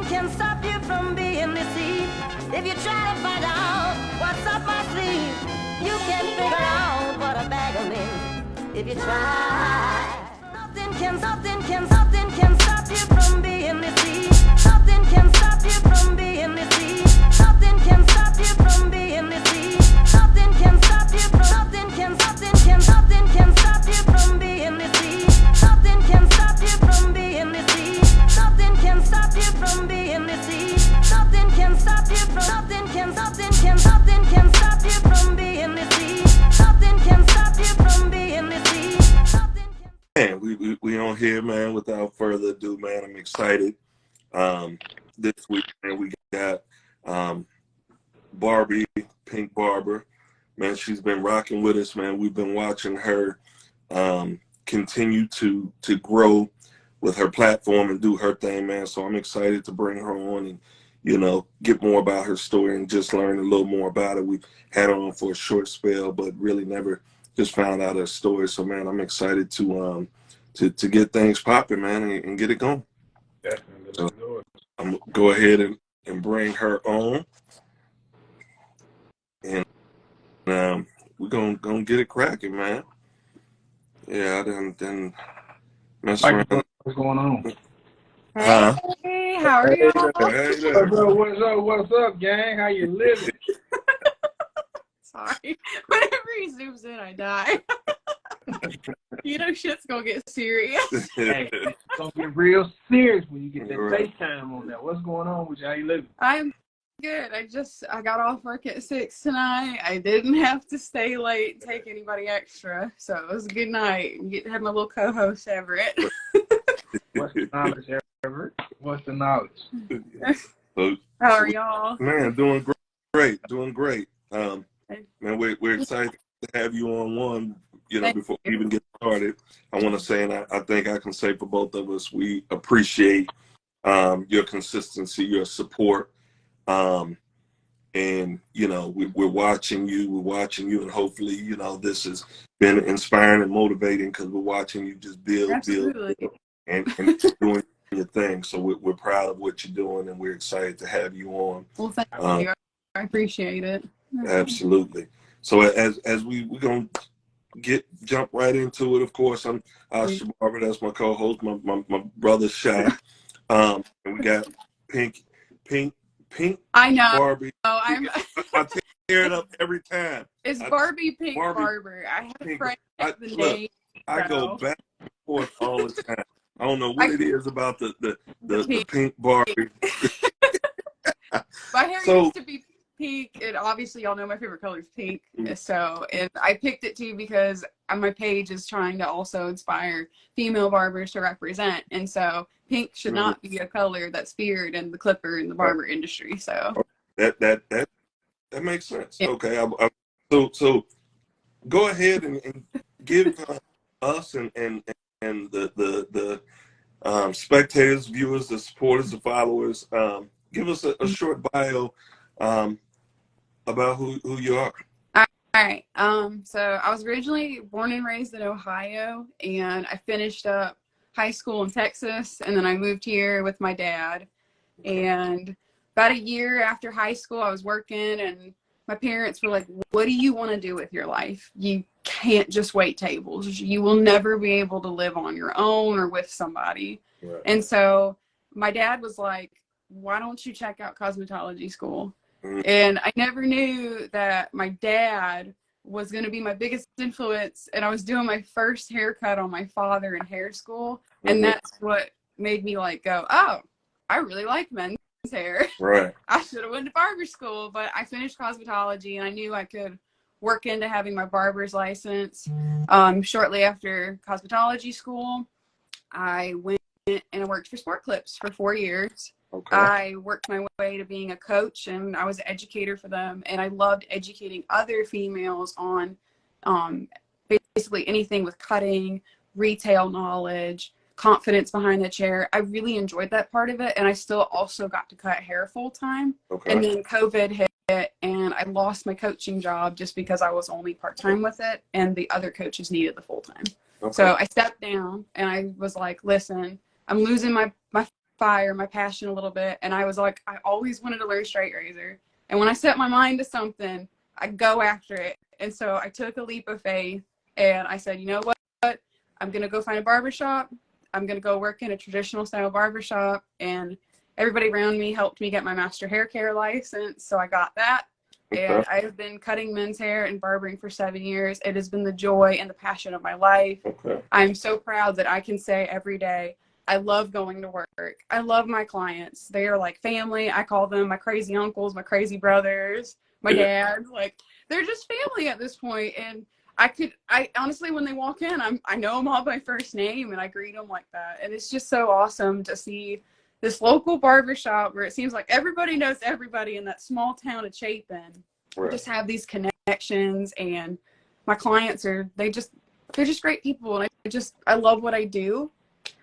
can stop you from being deceived. If you try to find out what's up my sleeve, you can figure out what a bag of means. If you try, nothing can stop you from being deceived. Nothing can stop you from being deceived. Nothing can stop you from being deceived. Nothing can stop you from nothing can stop you from being deceived. Nothing can stop you from being deceived. Nothing can stop you from being deceived. Nothing can stop you from nothing can stop you from being deceived. Nothing can stop you from being deceived. Man, we on here, man. Without further ado, man, I'm excited. This week, man, we got Barbie, Pink Barber. Man, she's been rocking with us, man. We've been watching her continue to grow with her platform and do her thing, man. So I'm excited to bring her on and, you know, get more about her story and just learn a little more about it. We had her on for a short spell, but really never just found out her story. So, man, I'm excited to get things popping, man, and get it going. Definitely. So I'm gonna go ahead and bring her on, and we're gonna get it cracking, man. Yeah, I didn't mess around. What's going on? Hey, how are you? Hey there. What's up, gang? How you living? Sorry. Whenever he zooms in, I die. You know shit's gonna get serious. Hey, it's gonna get real serious when you get that FaceTime on that. What's going on with you? How you living? I'm good. I got off work at 6 tonight. I didn't have to stay late and take anybody extra, so it was a good night. You get to have my little co-host Everett. What's the knowledge, Everett? What's the knowledge? So, how are y'all? Man, doing great. Man, we're excited to have you on one. You know, before we even get started, I want to say, and I think I can say for both of us, we appreciate your consistency, your support. And, you know, we're watching you, and hopefully, you know, this has been inspiring and motivating because we're watching you just build and doing your thing. So we're proud of what you're doing, and we're excited to have you on. Well, thank you. I appreciate it. Absolutely. So as we're going to jump right into it, of course, I'm Asha Barber. That's my co-host, my brother Shy. And we got Pink. I know. Barbie. Oh, I tear it up every time. It's Barbie Pink Barber. I have a friend with the name. I go back and forth all the time. I don't know what it is about the Pink Barbie. My hair used to be pink, and obviously y'all know my favorite color is pink. So, and I picked it too because my page is trying to also inspire female barbers to represent, and so pink should not be a color that's feared in the clipper and the barber industry. So that makes sense. Yeah. Okay, so go ahead and give us and the spectators, viewers, the supporters, the followers, give us a short bio about who you are. All right. So I was originally born and raised in Ohio, and I finished up high school in Texas, and then I moved here with my dad. And about a year after high school, I was working, and my parents were like, what do you want to do with your life? You can't just wait tables. You will never be able to live on your own or with somebody. Right. And so my dad was like, why don't you check out cosmetology school? And I never knew that my dad was going to be my biggest influence, and I was doing my first haircut on my father in hair school, and that's what made me like go, oh, I really like men's hair. Right. I should have went to barber school, but I finished cosmetology, and I knew I could work into having my barber's license. Shortly after cosmetology school, I went and I worked for Sport Clips for 4 years. Okay. I worked my way to being a coach, and I was an educator for them, and I loved educating other females on basically anything with cutting, retail knowledge, confidence behind the chair. I really enjoyed that part of it, and I still also got to cut hair full time. Okay. And then COVID hit, and I lost my coaching job just because I was only part-time with it, and the other coaches needed the full-time. Okay. So I stepped down, and I was like, listen, I'm losing my fire, my passion a little bit. And I was like, I always wanted to learn straight razor. And when I set my mind to something, I go after it. And so I took a leap of faith and I said, you know what? I'm going to go find a barbershop. I'm going to go work in a traditional style barbershop. And everybody around me helped me get my master hair care license. So I got that. And I have been cutting men's hair and barbering for 7 years. It has been the joy and the passion of my life. I'm so proud that I can say every day, I love going to work. I love my clients. They are like family. I call them my crazy uncles, my crazy brothers, my dad. Like, they're just family at this point. And I honestly, when they walk in, I know them all by first name and I greet them like that. And it's just so awesome to see this local barbershop where it seems like everybody knows everybody in that small town of Chapin. Just have these connections, and my clients they're just great people. And I love what I do.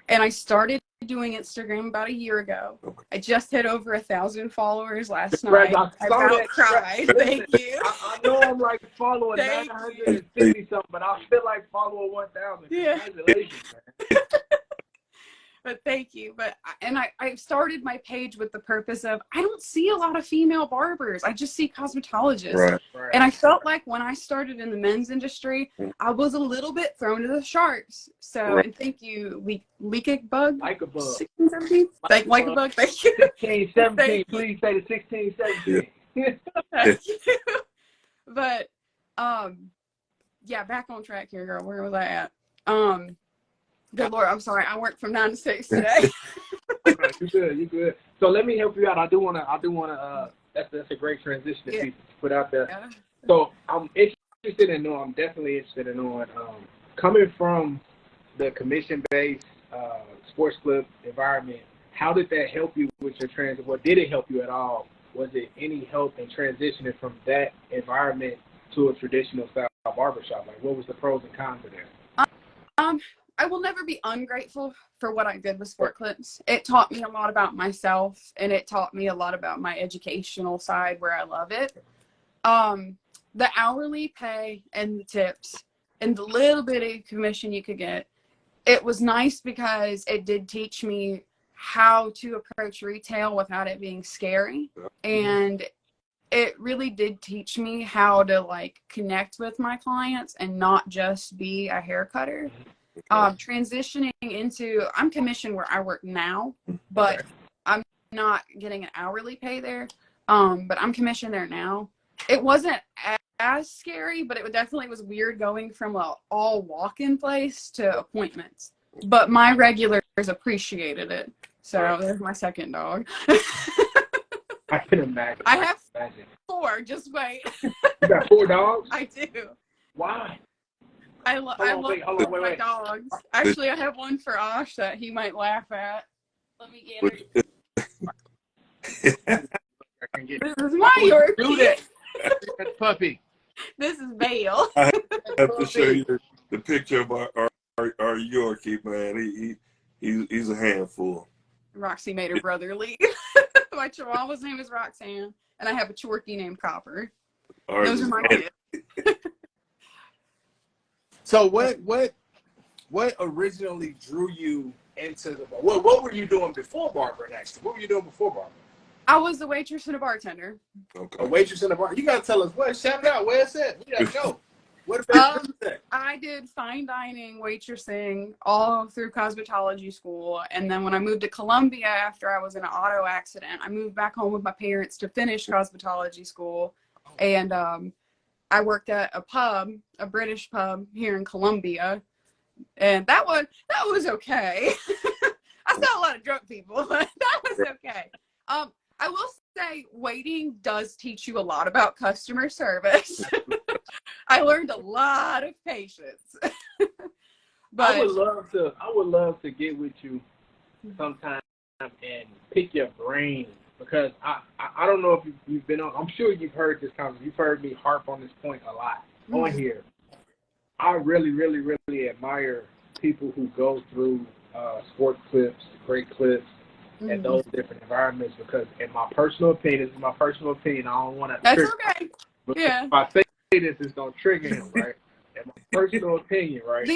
And I started doing Instagram about a year ago. I just hit over 1,000 followers last night. I about cried. Thank you. I know I'm like following 950 something, but I feel like following 1,000. Yeah. Congratulations, man. But thank you. I started my page with the purpose of, I don't see a lot of female barbers. I just see cosmetologists. Right. And I felt like when I started in the men's industry, I was a little bit thrown to the sharks. So, and thank you, Like a Bug. 16, 17? Like a Bug, thank you. 16, 17, please say the 16, 17. Thank you. But, yeah, back on track here, girl. Where was I at? Good Lord, I'm sorry. I worked from 9 to 6 today. You're good. So let me help you out. I do wanna. That's a great transition to put out there. Yeah. So I'm interested in knowing. I'm definitely interested in knowing. Coming from the commission-based sports club environment, how did that help you with your transition? What did it help you at all? Was it any help in transitioning from that environment to a traditional style barbershop? Like, what was the pros and cons of that? I will never be ungrateful for what I did with Sport Clips. It taught me a lot about myself, and it taught me a lot about my educational side where I love it. The hourly pay and the tips and the little bit of commission you could get, it was nice because it did teach me how to approach retail without it being scary. And it really did teach me how to like connect with my clients and not just be a hair cutter. Transitioning into, I'm commissioned where I work now, but I'm not getting an hourly pay there. But I'm commissioned there now. It wasn't as scary, but it definitely was weird going from a all walk-in place to appointments. But my regulars appreciated it. So there's my second dog. I can imagine. I have 4. Just wait. You got 4 dogs? I do. Why? I love my dogs. Actually, I have one for Ash that he might laugh at. Let me get her. This is my Yorkie. Do that. That's puppy. This is Bale. I have to show you the picture of our Yorkie, man. He's a handful. Roxy made her brother leave. My Chihuahua's name is Roxanne, and I have a Chorky named Copper. Those are my kids. So what originally drew you into the bar? What were you doing before barbering, actually? What were you doing before barbering? I was a waitress and a bartender. Okay. A waitress and a bar. You gotta tell us what. Shout it out. Where it's at. We gotta know. What I did fine dining, waitressing all through cosmetology school, and then when I moved to Columbia after I was in an auto accident, I moved back home with my parents to finish cosmetology school, and I worked at a pub, a British pub here in Columbia, and that was okay. I saw a lot of drunk people, but that was okay. I will say waiting does teach you a lot about customer service. I learned a lot of patience. But I would love to get with you sometime and pick your brain, because I don't know if you've been on. I'm sure you've heard this conversation. You've heard me harp on this point a lot on here. I really, really, really admire people who go through sport clips, great clips, and those different environments, because in my personal opinion, this is my personal opinion. I don't want to. That's okay. Yeah. If I say this, it's gonna trigger him, right? In my personal opinion, right?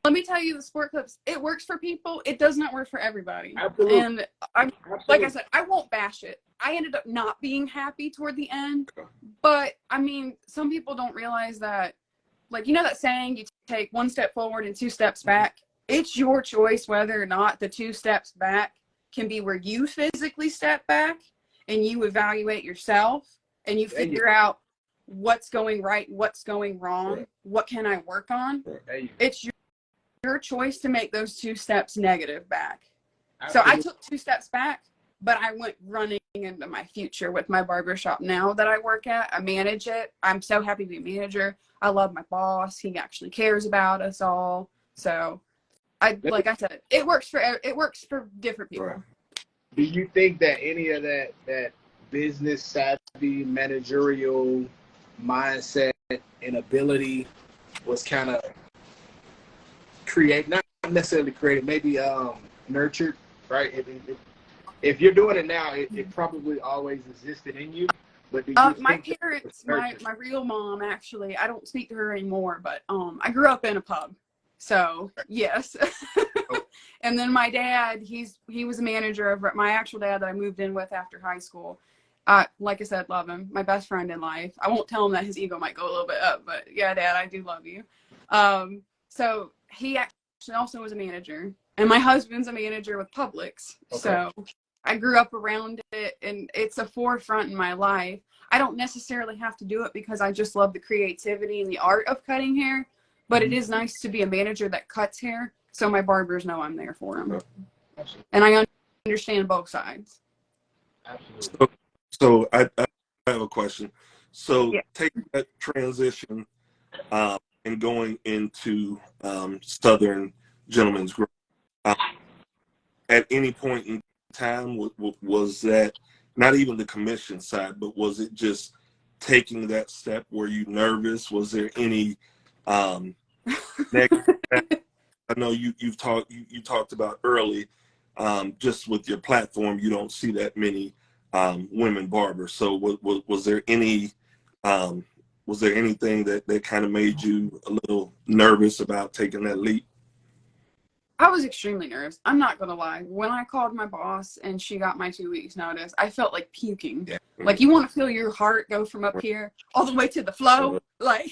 Let let me tell you, the sport clips, it works for people. It does not work for everybody. Absolutely. And like I said, I won't bash it. I ended up not being happy toward the end. But, I mean, some people don't realize that, like, you know that saying, you take 1 step forward and 2 steps back? It's your choice whether or not the 2 steps back can be where you physically step back and you evaluate yourself and you figure out what's going right, what's going wrong, what can I work on. It's your choice to make those 2 steps negative back. So I took 2 steps back, but I went running into my future with my barbershop now that I work at. I manage it. I'm so happy to be a manager. I love my boss. He actually cares about us all. So like I said, it works for different people. Right. Do you think that any of that business savvy, managerial mindset and ability was kind of not necessarily created, maybe nurtured, right? If you're doing it now, it probably always existed in you. But do you my parents, my real mom, actually, I don't speak to her anymore, but I grew up in a pub. So yes. And then my dad, he was a manager of my actual dad that I moved in with after high school. Like I said, love him, my best friend in life. I won't tell him that his ego might go a little bit up, but yeah, Dad, I do love you. So he actually also was a manager, and my husband's a manager with Publix. Okay. So I grew up around it, and it's a forefront in my life. I don't necessarily have to do it because I just love the creativity and the art of cutting hair, but it is nice to be a manager that cuts hair, so my barbers know I'm there for them. Absolutely. And I understand both sides. Absolutely. So I have a question. So taking that transition and going into Southern Gentlemen's Group, at any point in time, was that not even the commission side, but was it just taking that step? Were you nervous? Was there any negative? I know you talked about early, just with your platform, you don't see that many women barbers. So was there anything that kind of made you a little nervous about taking that leap? I was extremely nervous. I'm not gonna lie. When I called my boss and she got my 2 weeks notice, I felt like puking. Yeah. Like, you want to feel your heart go from up here all the way to the flow. Like,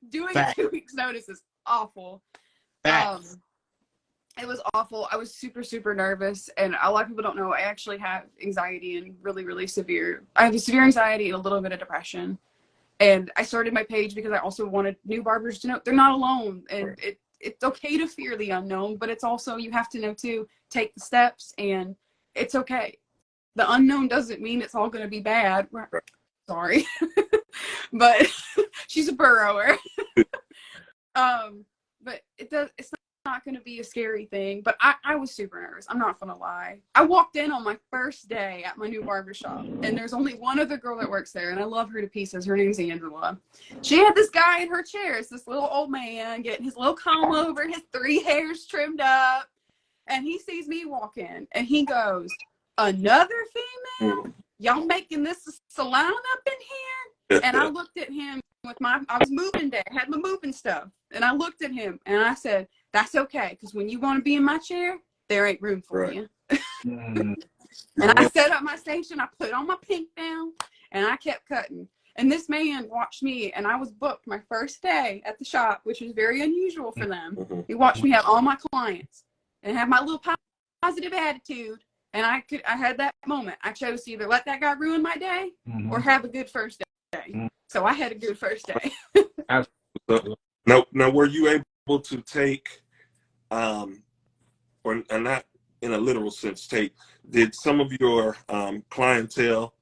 doing a 2 weeks notice is awful. It was awful. I was super, super nervous, and a lot of people don't know I actually have anxiety and really severe. I have a severe anxiety and a little bit of depression. And I started my page because I also wanted new barbers to know they're not alone, and it's okay to fear the unknown, but it's also, you have to know to take the steps, and it's okay. The unknown doesn't mean it's all going to be bad. Sorry, but she's a burrower. But it's not going to be a scary thing. But I was super nervous. I'm not going to lie. I walked in on my first day at my new barbershop, and there's only one other girl that works there, and I love her to pieces. Her name's Angela. She had this guy in her chair. It's this little old man getting his little comb over, his 3 hairs trimmed up, and he sees me walk in, and he goes, "Another female? Y'all making this a salon up in here?" And I looked at him with I was moving day. I had my moving stuff. And I looked at him and I said, "That's okay, because when you want to be in my chair, there ain't room for you." And I set up my station. I put on my pink down and I kept cutting. And this man watched me, and I was booked my first day at the shop, which was very unusual for them. He watched me have all my clients and have my little positive attitude. And I had that moment. I chose to either let that guy ruin my day or have a good first day. So I had a good first day. Now, were you able to take, or not in a literal sense, did some of your clientele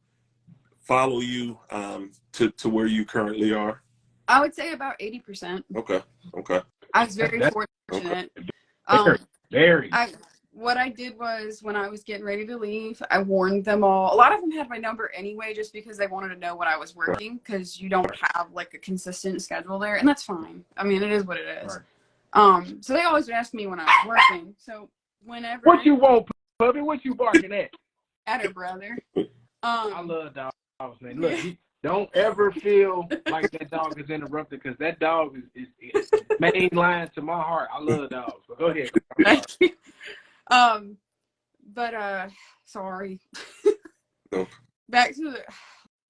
follow you to where you currently are? I would say about 80%. Okay. I was very fortunate. Very. What I did was, when I was getting ready to leave, I warned them all. A lot of them had my number anyway, just because they wanted to know when I was working, because you don't have like a consistent schedule there, and that's fine. I mean, it is what it is. So they always would ask me when I was working. So whenever. What you want, puppy? What you barking at? At her brother. I love dogs, man. Look, Don't ever feel like that dog is interrupted, because that dog is main line to my heart. I love dogs. But go ahead. Thank you. But sorry. No. Back to the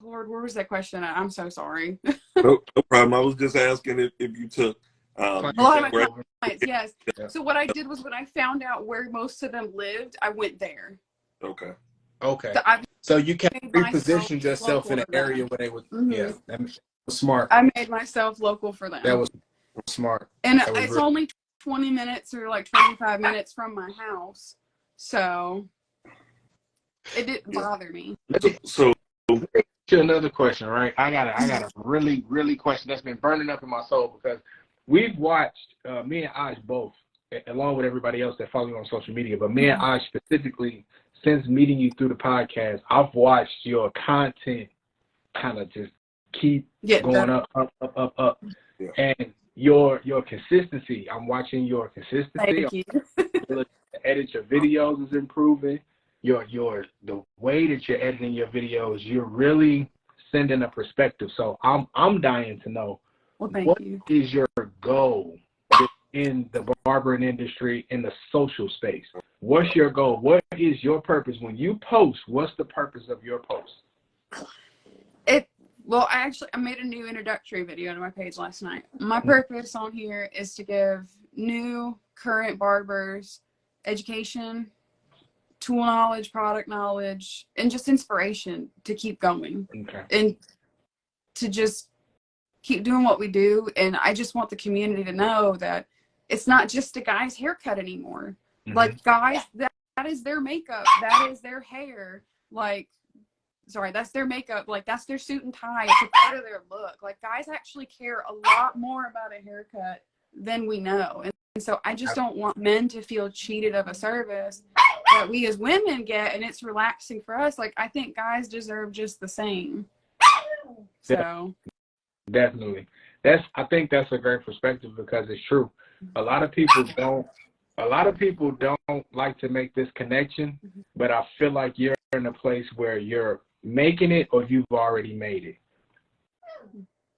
Lord. Where was that question at? I'm so sorry. No problem. I was just asking if you took. A lot of my Right. clients, yes. Yeah. So what I did was when I found out where most of them lived, I went there. Okay. Okay. So I So you can made myself reposition yourself in an local to them. area where they would. Mhm. Yeah, that was smart. I made myself local for them. That was smart. And that was it's real- only 20 minutes or like 25 minutes from my house. So it didn't bother me. So To another question, right? I got a really question that's been burning up in my soul, because we've watched me and Ash both, along with everybody else that follow you on social media, but me and Ash specifically, since meeting you through the podcast, I've watched your content kind of just keep going up. Yeah. And your consistency, I'm watching your consistency. Thank you. To edit your videos is improving. The way that you're editing your videos, you're really sending a perspective. So I'm dying to know, Well, thank what you. is your goal in the barbering industry, in the social space? What's your goal? What is your purpose when you post? What's the purpose of your post? Well, I made a new introductory video to my page last night. My purpose on here is to give new, current barbers education, tool knowledge, product knowledge, and just inspiration to keep going. Okay. And to just keep doing what we do. And I just want the community to know that it's not just a guy's haircut anymore. Mhm. Like, guys, that is their makeup. That is their hair. Like, sorry, that's their makeup. Like, that's their suit and tie. It's a part of their look. Like, guys actually care a lot more about a haircut than we know. And so I just don't want men to feel cheated of a service that we as women get, and it's relaxing for us. Like, I think guys deserve just the same. So Definitely. I think that's a great perspective, because it's true. A lot of people don't like to make this connection, but I feel like you're in a place where you're making it, or you've already made it.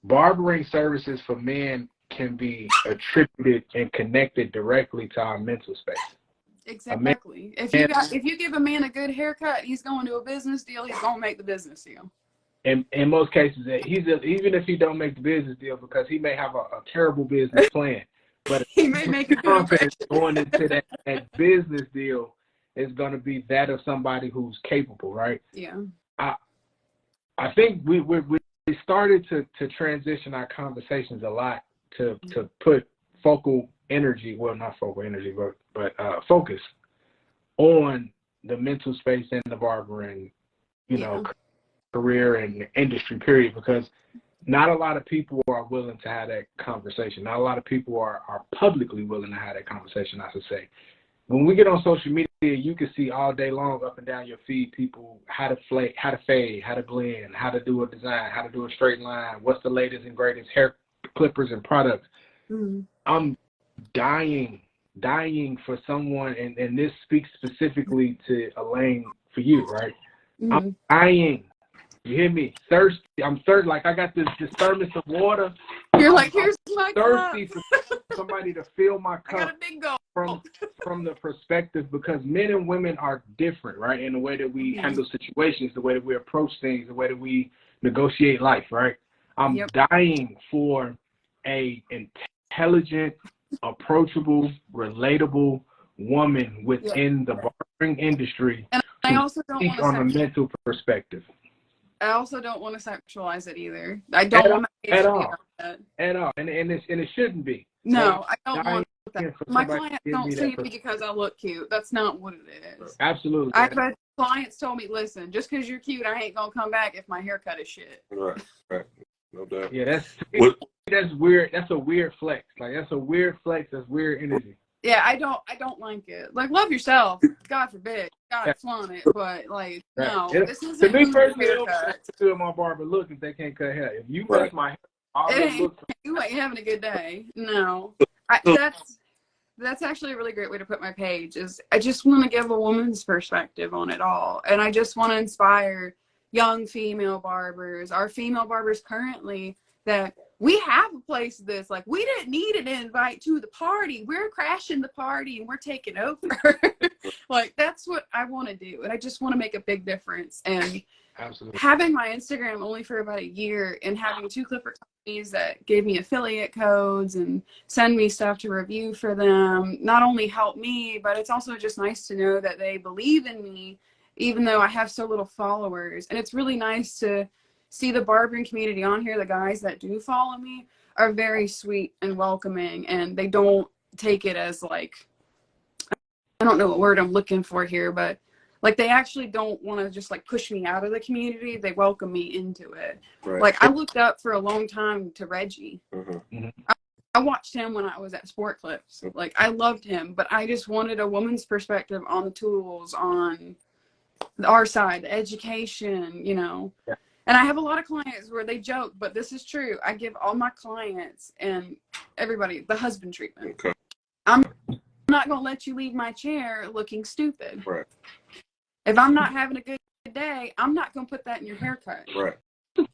Barbering services for men can be attributed and connected directly to our mental space. exactly. If you give a man a good haircut, he's going to a business deal. He's going to make the business deal. In most cases, even if he don't make the business deal, because he may have a terrible business plan, but He may make a good confidence impression. going into that business deal is going to be that of somebody who's capable, right? Yeah. I think we started to transition our conversations a lot to put focal energy, well, not focal energy, but focus on the mental space in the barbering, career and industry, period, because not a lot of people are willing to have that conversation. Not a lot of people are publicly willing to have that conversation, I should say. When we get on social media, you can see all day long up and down your feed people how to fade, how to blend, how to do a design, how to do a straight line, what's the latest and greatest hair clippers and products. Mm-hmm. I'm dying for someone, and this speaks specifically to Elaine, for you, right? Mm-hmm. I'm dying. You hear me? Thirsty. I'm thirsty. Like, I got this thermos of water. You're like, here's my Thirsty cup. for somebody to fill my I got cup a big goal. from the perspective, because men and women are different, right? In the way that we handle situations, the way that we approach things, the way that we negotiate life, right? I'm dying for a intelligent, approachable, relatable woman within the barbering industry. And I also don't want on a to mental perspective. I also don't want to sexualize it either. I don't want my page to be about that. At all, and it shouldn't be. No, I don't want that. My somebody clients to give don't me see that me because I look cute. That's not what it is. Absolutely. I've had clients told me, listen, just because you're cute, I ain't gonna come back if my haircut is shit. Right. No doubt. Yeah, that's weird. That's a weird flex. Like, that's a weird flex. That's weird energy. Yeah, I don't like it. Like, love yourself. God forbid. God flaunt it. But like, no, this isn't to me who's personally, haircut. to do my barber look if they can't cut hair. If you cut my hair, all It the ain't, look. you ain't having a good day. No. That's actually a really great way to put my page. Is I just want to give a woman's perspective on it all, and I just want to inspire young female barbers, our female barbers currently, that we have a place that's like, we didn't need an invite to the party. We're crashing the party and we're taking over. Like, that's what I want to do. And I just want to make a big difference. And Absolutely. having my Instagram only for about a year and having 2 clipper companies that gave me affiliate codes and send me stuff to review for them not only helped me, but it's also just nice to know that they believe in me, even though I have so little followers. And it's really nice to see the barbering community on here. The guys that do follow me are very sweet and welcoming, and they don't take it as like, I don't know what word I'm looking for here, but like they actually don't want to just like push me out of the community. They welcome me into it. Right. Like I looked up for a long time to Reggie. Mm-hmm. I watched him when I was at Sport Clips. Like I loved him, but I just wanted a woman's perspective on the tools, on our side, the education, you know. Yeah. And I have a lot of clients where they joke, but this is true. I give all my clients and everybody the husband treatment. Okay. I'm not going to let you leave my chair looking stupid. Right. If I'm not having a good day, I'm not going to put that in your haircut. Right.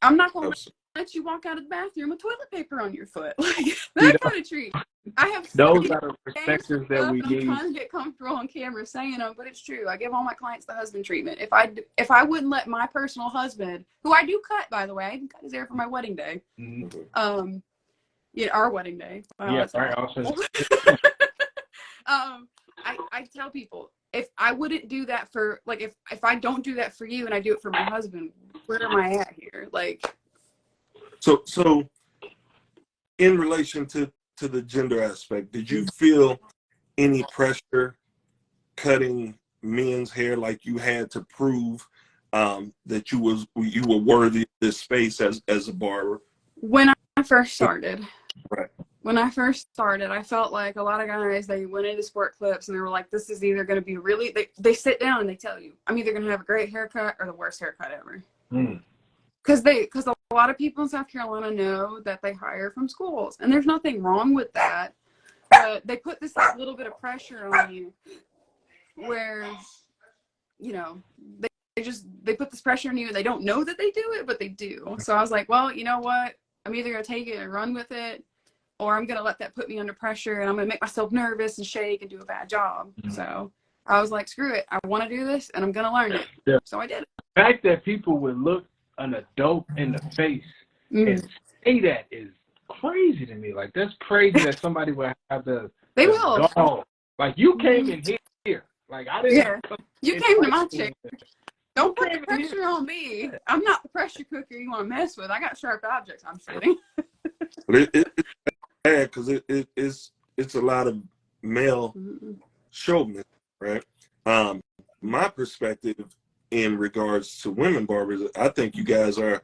I'm not going to let you walk out of the bathroom with toilet paper on your foot. Like that kind of treat. I have Those are the perspectives that we need. I'm trying to get comfortable on camera saying them, but it's true. I give all my clients the husband treatment. If I wouldn't let my personal husband, who I do cut, by the way, I even cut his hair for my wedding day. Mm-hmm. Yeah, our wedding day. Wow, Yeah, right. Also, I tell people, if I wouldn't do that for, like, if I don't do that for you and I do it for my husband, where am I at here? Like, so in relation to the gender aspect, did you feel any pressure cutting men's hair, like you had to prove that you were worthy of this space as a barber? When I first started, right. When I first started, I felt like a lot of guys, they went into Sport Clips and they were like, this is either going to be really, they sit down and they tell you, I'm either going to have a great haircut or the worst haircut ever. Because a lot of people in South Carolina know that they hire from schools, and there's nothing wrong with that. But they put this like, little bit of pressure on you where, you know, they put this pressure on you and they don't know that they do it, but they do. So I was like, well, you know what? I'm either going to take it and run with it, or I'm going to let that put me under pressure and I'm going to make myself nervous and shake and do a bad job. So I was like, screw it. I want to do this and I'm going to learn it. Yeah. So I did it. The fact that people would look an adult in the face and say that is crazy to me. Like, that's crazy that somebody would have they will. Dog. Like, you came in here. Like, I didn't. Yeah. You came to my chair. Don't put the pressure on me. I'm not the pressure cooker you want to mess with. I got sharp objects I'm shooting. It's bad because it's a lot of male chauvinism, right? My perspective in regards to women barbers, I think you guys are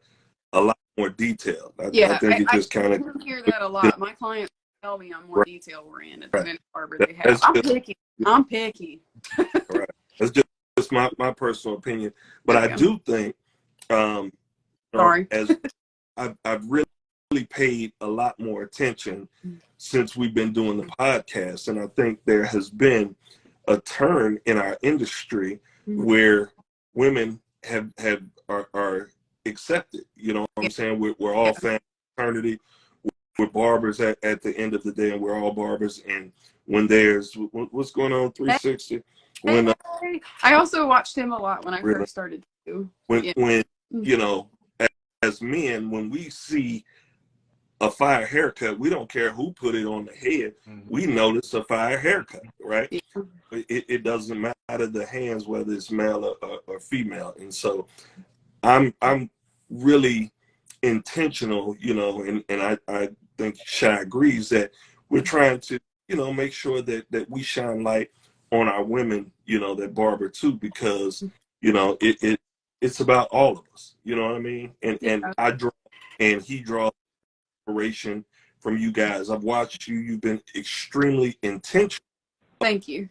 a lot more detailed. I think it just kind of hear that a lot. My clients tell me I'm more detail oriented than any barber they have. That's I'm picky. Right. That's just my personal opinion. But I do think as I've really paid a lot more attention since we've been doing the podcast, and I think there has been a turn in our industry where women are accepted. You know what I'm saying? We're all family, fraternity. We're barbers at the end of the day, and we're all barbers. And when there's what's going on 360, when I also watched him a lot when I first started too. When you know, as men, when we see a fire haircut, we don't care who put it on the head. We notice a fire haircut, right? Yeah. It doesn't matter the hands, whether it's male or female. And so I'm really intentional, you know, and I think Shy agrees that we're trying to, you know, make sure that we shine light on our women, you know, that barber too, because, you know, it's about all of us, you know what I mean? And I draw and he draws inspiration from you guys. I've watched you. You've been extremely intentional. Thank you.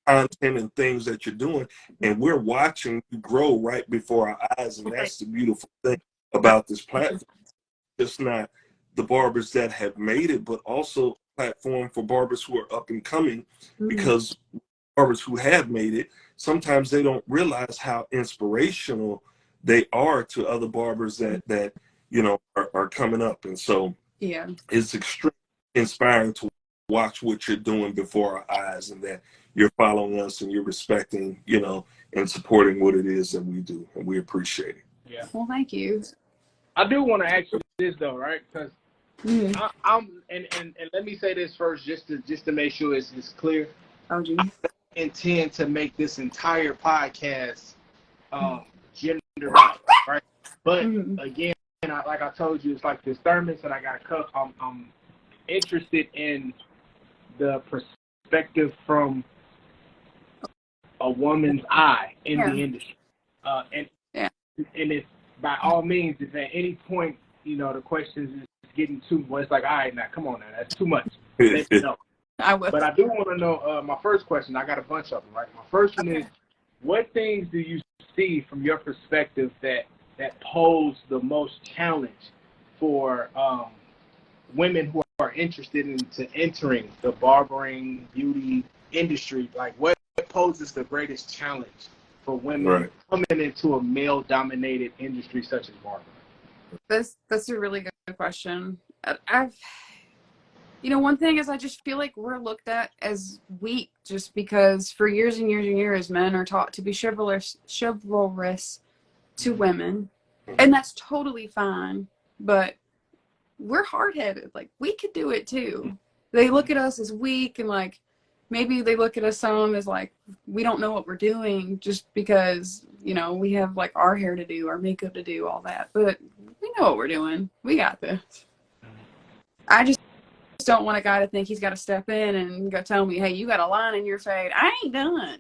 Content and things that you're doing, and we're watching you grow right before our eyes, and that's the beautiful thing about this platform. It's not the barbers that have made it, but also a platform for barbers who are up and coming, because barbers who have made it, sometimes they don't realize how inspirational they are to other barbers that you know are coming up. And so Yeah. it's extremely inspiring to watch what you're doing before our eyes, and that you're following us and you're respecting, you know, and supporting what it is that we do, and we appreciate it. Yeah. Well, thank you. I do want to ask you this though, right? Because I'm and let me say this first, just to make sure it's clear. Oh, geez. I intend to make this entire podcast gender right? But again, like I told you, it's like this thermos and I got a cup. I'm interested in the perspective from a woman's eye in the industry, and if by all means, if at any point, you know, the questions is getting too much, it's like, all right, now come on, now that's too much. Let me know. I will. But I do want to know. My first question, I got a bunch of them, right? My first one is, what things do you see from your perspective that pose the most challenge for women who are interested into entering the barbering beauty industry? Like, what poses the greatest challenge for women coming into a male-dominated industry such as barbering? That's a really good question. You know, one thing is I just feel like we're looked at as weak just because for years and years and years, men are taught to be chivalrous to women. And that's totally fine. But we're hard-headed. Like, we could do it too. They look at us as weak, and like, maybe they look at us some as like, we don't know what we're doing just because, you know, we have like our hair to do, our makeup to do, all that. But we know what we're doing. We got this. I just don't want a guy to think he's got to step in and go tell me, hey, you got a line in your fade. I ain't done.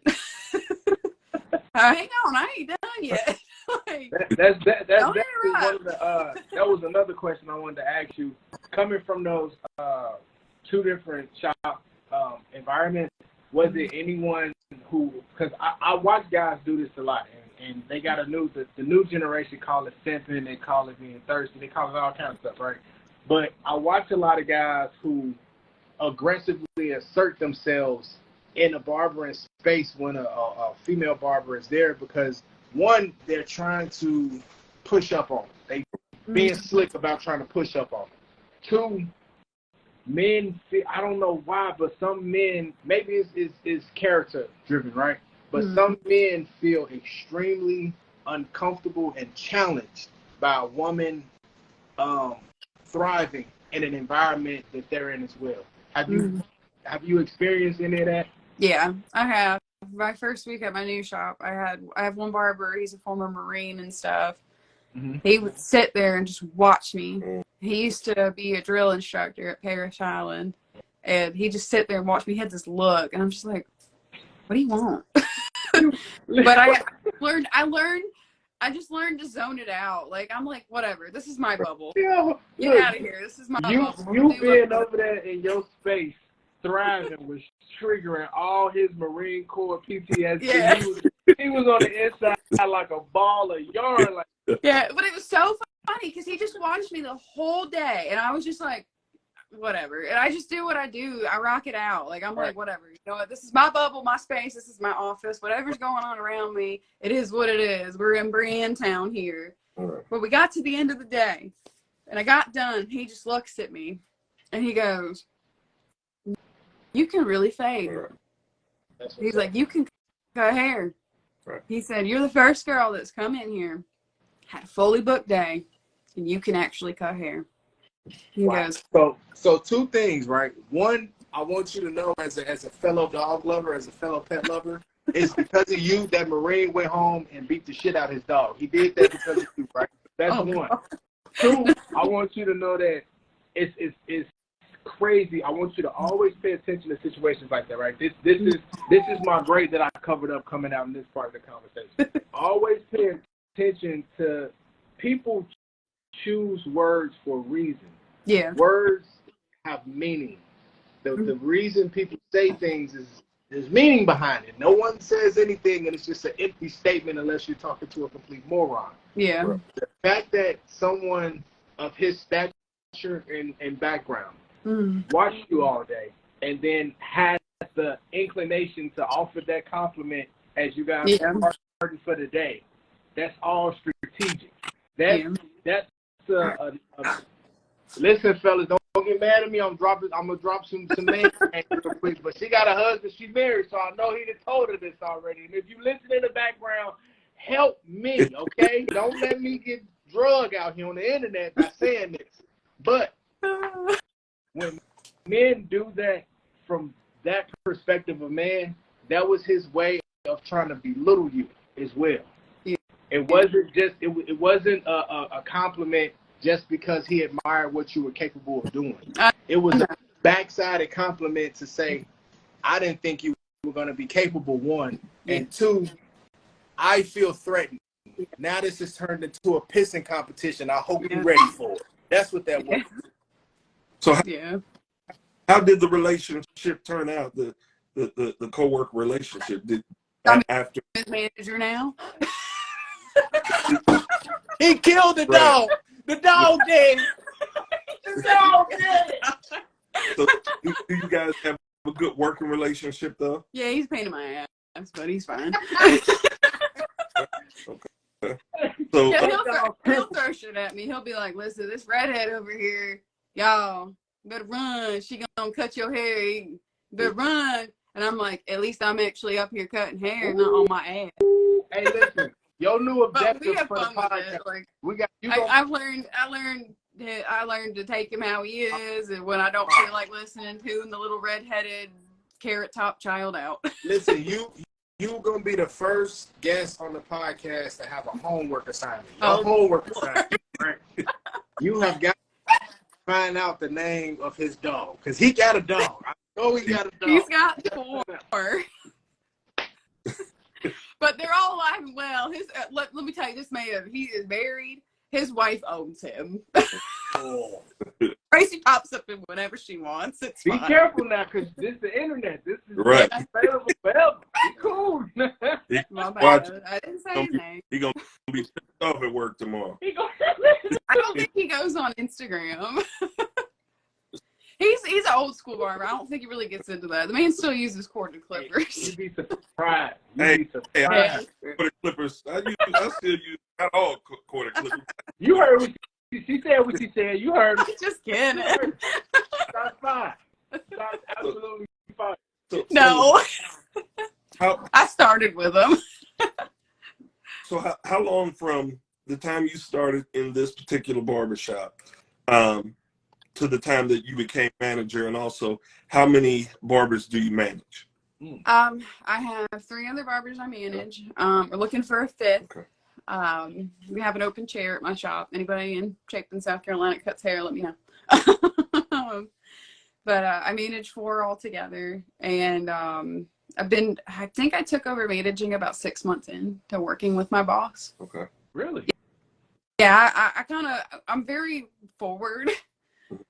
Hang on, I ain't done yet. Like, that's definitely one of the that was another question I wanted to ask you. Coming from those two different shop environments, was there anyone who, because I watch guys do this a lot, and they got the new generation call it simping, they call it being thirsty, they call it all kinds of stuff, right? But I watch a lot of guys who aggressively assert themselves in a barbering space when a female barber is there, because one, they're trying to push up on them. They being slick about trying to push up on them. Two, men, I don't know why, but some men, maybe it's character driven, right? But some men feel extremely uncomfortable and challenged by a woman thriving in an environment that they're in as well. Have you experienced any of that? Yeah, I have. My first week at my new shop, I have one barber. He's a former Marine and stuff. He would sit there and just watch me. He used to be a drill instructor at Parrish Island, and he just sit there and watch me. He had this look, and I'm just like, what do you want? But I just learned to zone it out. Like, I'm like, whatever, this is my bubble. Get out of here. This is my bubble. You being over there in your space, thriving, was triggering all his Marine Corps PTSD. Yeah. He was on the inside like a ball of yarn. Like, yeah, but it was so funny because he just watched me the whole day, and I was just like, whatever. And I just do what I do. I rock it out. Like, I'm like, whatever. You know what? This is my bubble, my space. This is my office. Whatever's going on around me, it is what it is. We're in Brienne Town here. But we got to the end of the day, and I got done. He just looks at me, and he goes, you can really fade. He's like, you can cut hair. He said, you're the first girl that's come in here, had a fully booked day, and you can actually cut hair. He goes, so two things, right? One, I want you to know as a fellow dog lover, as a fellow pet lover, it's because of you that Marine went home and beat the shit out of his dog. He did that because of you, right? That's one. God. Two, I want you to know that it's crazy. I want you to always pay attention to situations like that, right? This is my grade that I covered up coming out in this part of the conversation. Always pay attention to people choose words for a reason. Yeah. Words have meaning. The reason people say things is there's meaning behind it. No one says anything and it's just an empty statement unless you're talking to a complete moron. Yeah. The fact that someone of his stature and background watched you all day and then had the inclination to offer that compliment as you guys started for the day, that's all strategic. Yeah. That's listen, fellas, don't get mad at me. I'm gonna drop some names real quick. But she got a husband. She married, so I know he done told her this already. And if you listen in the background, help me, okay? Don't let me get drug out here on the internet by saying this. But when men do that from that perspective of man, that was his way of trying to belittle you as well. Yeah. It wasn't just it wasn't a compliment just because he admired what you were capable of doing. It was a backsided compliment to say, I didn't think you were going to be capable, one. And two, I feel threatened. Now this has turned into a pissing competition. I hope you're ready for it. That's what that was. So how did the relationship turn out? The co-work relationship after His manager now. He killed the dog. The dog did. The dog did. So do you guys have a good working relationship though? Yeah, he's a pain in my ass, but he's fine. Okay. So Yeah, he'll throw shit at me. He'll be like, listen, this redhead over here, y'all better run. She gonna cut your hair. You better run. And I'm like, at least I'm actually up here cutting hair, not on my ass. Hey, listen, your new objective But we have for the fun with podcast. it. Like, We got you. I learned to take him how he is, and when I don't feel like listening to him, the little redheaded carrot top child out. Listen, you gonna be the first guest on the podcast to have a homework assignment. Your homework assignment, right? You have got to find out the name of his dog, because he got a dog. I know he got a dog. He's got 4. But they're all alive and well. His let me tell you, this man, he is married. His wife owns him. Oh. Tracy pops up in whenever she wants. It's Be fine. careful now, because this is the internet. This is Right. available forever. Be cool. My bad. Watch. I didn't say his name. He gonna be pissed off at work tomorrow. I don't think he goes on Instagram. He's an old school barber. I don't think he really gets into that. The man still uses corded clippers. You'd be surprised. Hey, Yeah. Corded clippers. I still use not all corded clippers. You heard what she said. What she said. You heard. Just kidding. That's fine. That's absolutely fine. No. How I started with him. So how long from the time you started in this particular barbershop to the time that you became manager, and also how many barbers do you manage? I have 3 other barbers I manage. We're looking for a 5th. Okay. We have an open chair at my shop. Anybody in Chapin, South Carolina cuts hair, let me know. But I manage 4 altogether, and I think I took over managing about 6 months into working with my boss. Okay. Really? Yeah, I'm very forward.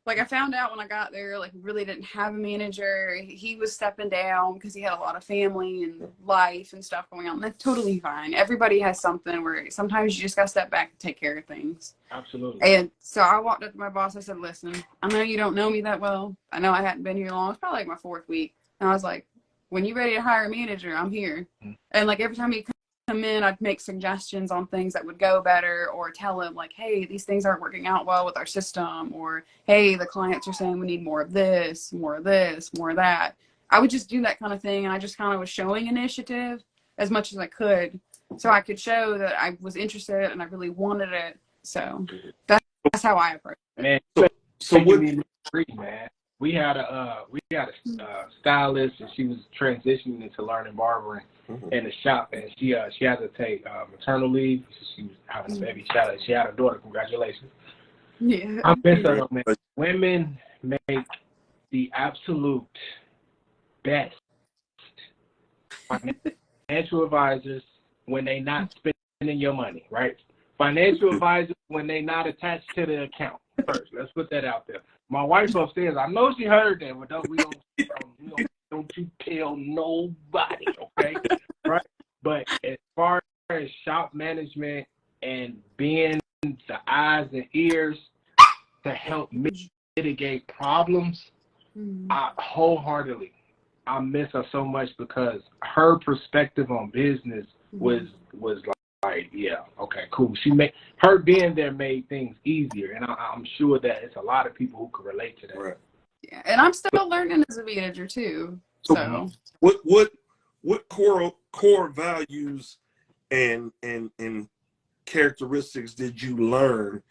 Like, I found out when I got there, like, we really didn't have a manager. He was stepping down because he had a lot of family and life and stuff going on. That's totally fine. Everybody has something where sometimes you just got to step back and take care of things. Absolutely. And so I walked up to my boss. I said, listen, I know you don't know me that well. I know I hadn't been here long. It's probably like my 4th week. And I was like, when you're ready to hire a manager, I'm here. Mm-hmm. And, like, every time he come in, I'd make suggestions on things that would go better, or tell him, like, hey, these things aren't working out well with our system, or hey, the clients are saying we need more of this, more of that. I would just do that kind of thing, and I just kind of was showing initiative as much as I could, so I could show that I was interested and I really wanted it. So that's how I approach it. Man, so what? Man, we had a stylist, and she was transitioning into learning barbering in the shop, and she had to take maternal leave. She was having a baby. She had a daughter. Congratulations. Yeah. I miss her, man. Women make the absolute best financial advisors when they not spending your money, right? Financial advisors when they not attached to the account. First, let's put that out there. My wife upstairs, I know she heard that, but don't you tell nobody, okay? Right? But as far as shop management and being the eyes and ears to help mitigate problems, I wholeheartedly, I miss her so much, because her perspective on business was like, yeah, okay, cool. Her being there made things easier, and I'm sure that it's a lot of people who can relate to that. Right. Yeah, and I'm still learning as a manager too. So what core values and characteristics did you learn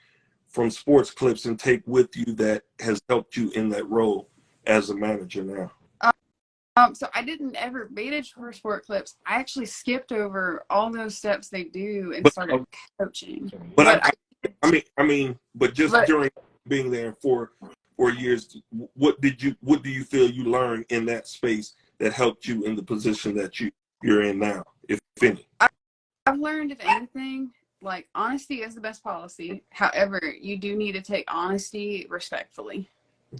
from sports clips and take with you that has helped you in that role as a manager now? So I didn't ever manage for sport clips. I actually skipped over all those steps they do and started coaching. But during being there for 4 years, what do you feel you learned in that space that helped you in the position that you're in now, if any? I've learned, if anything, like, honesty is the best policy. However, you do need to take honesty respectfully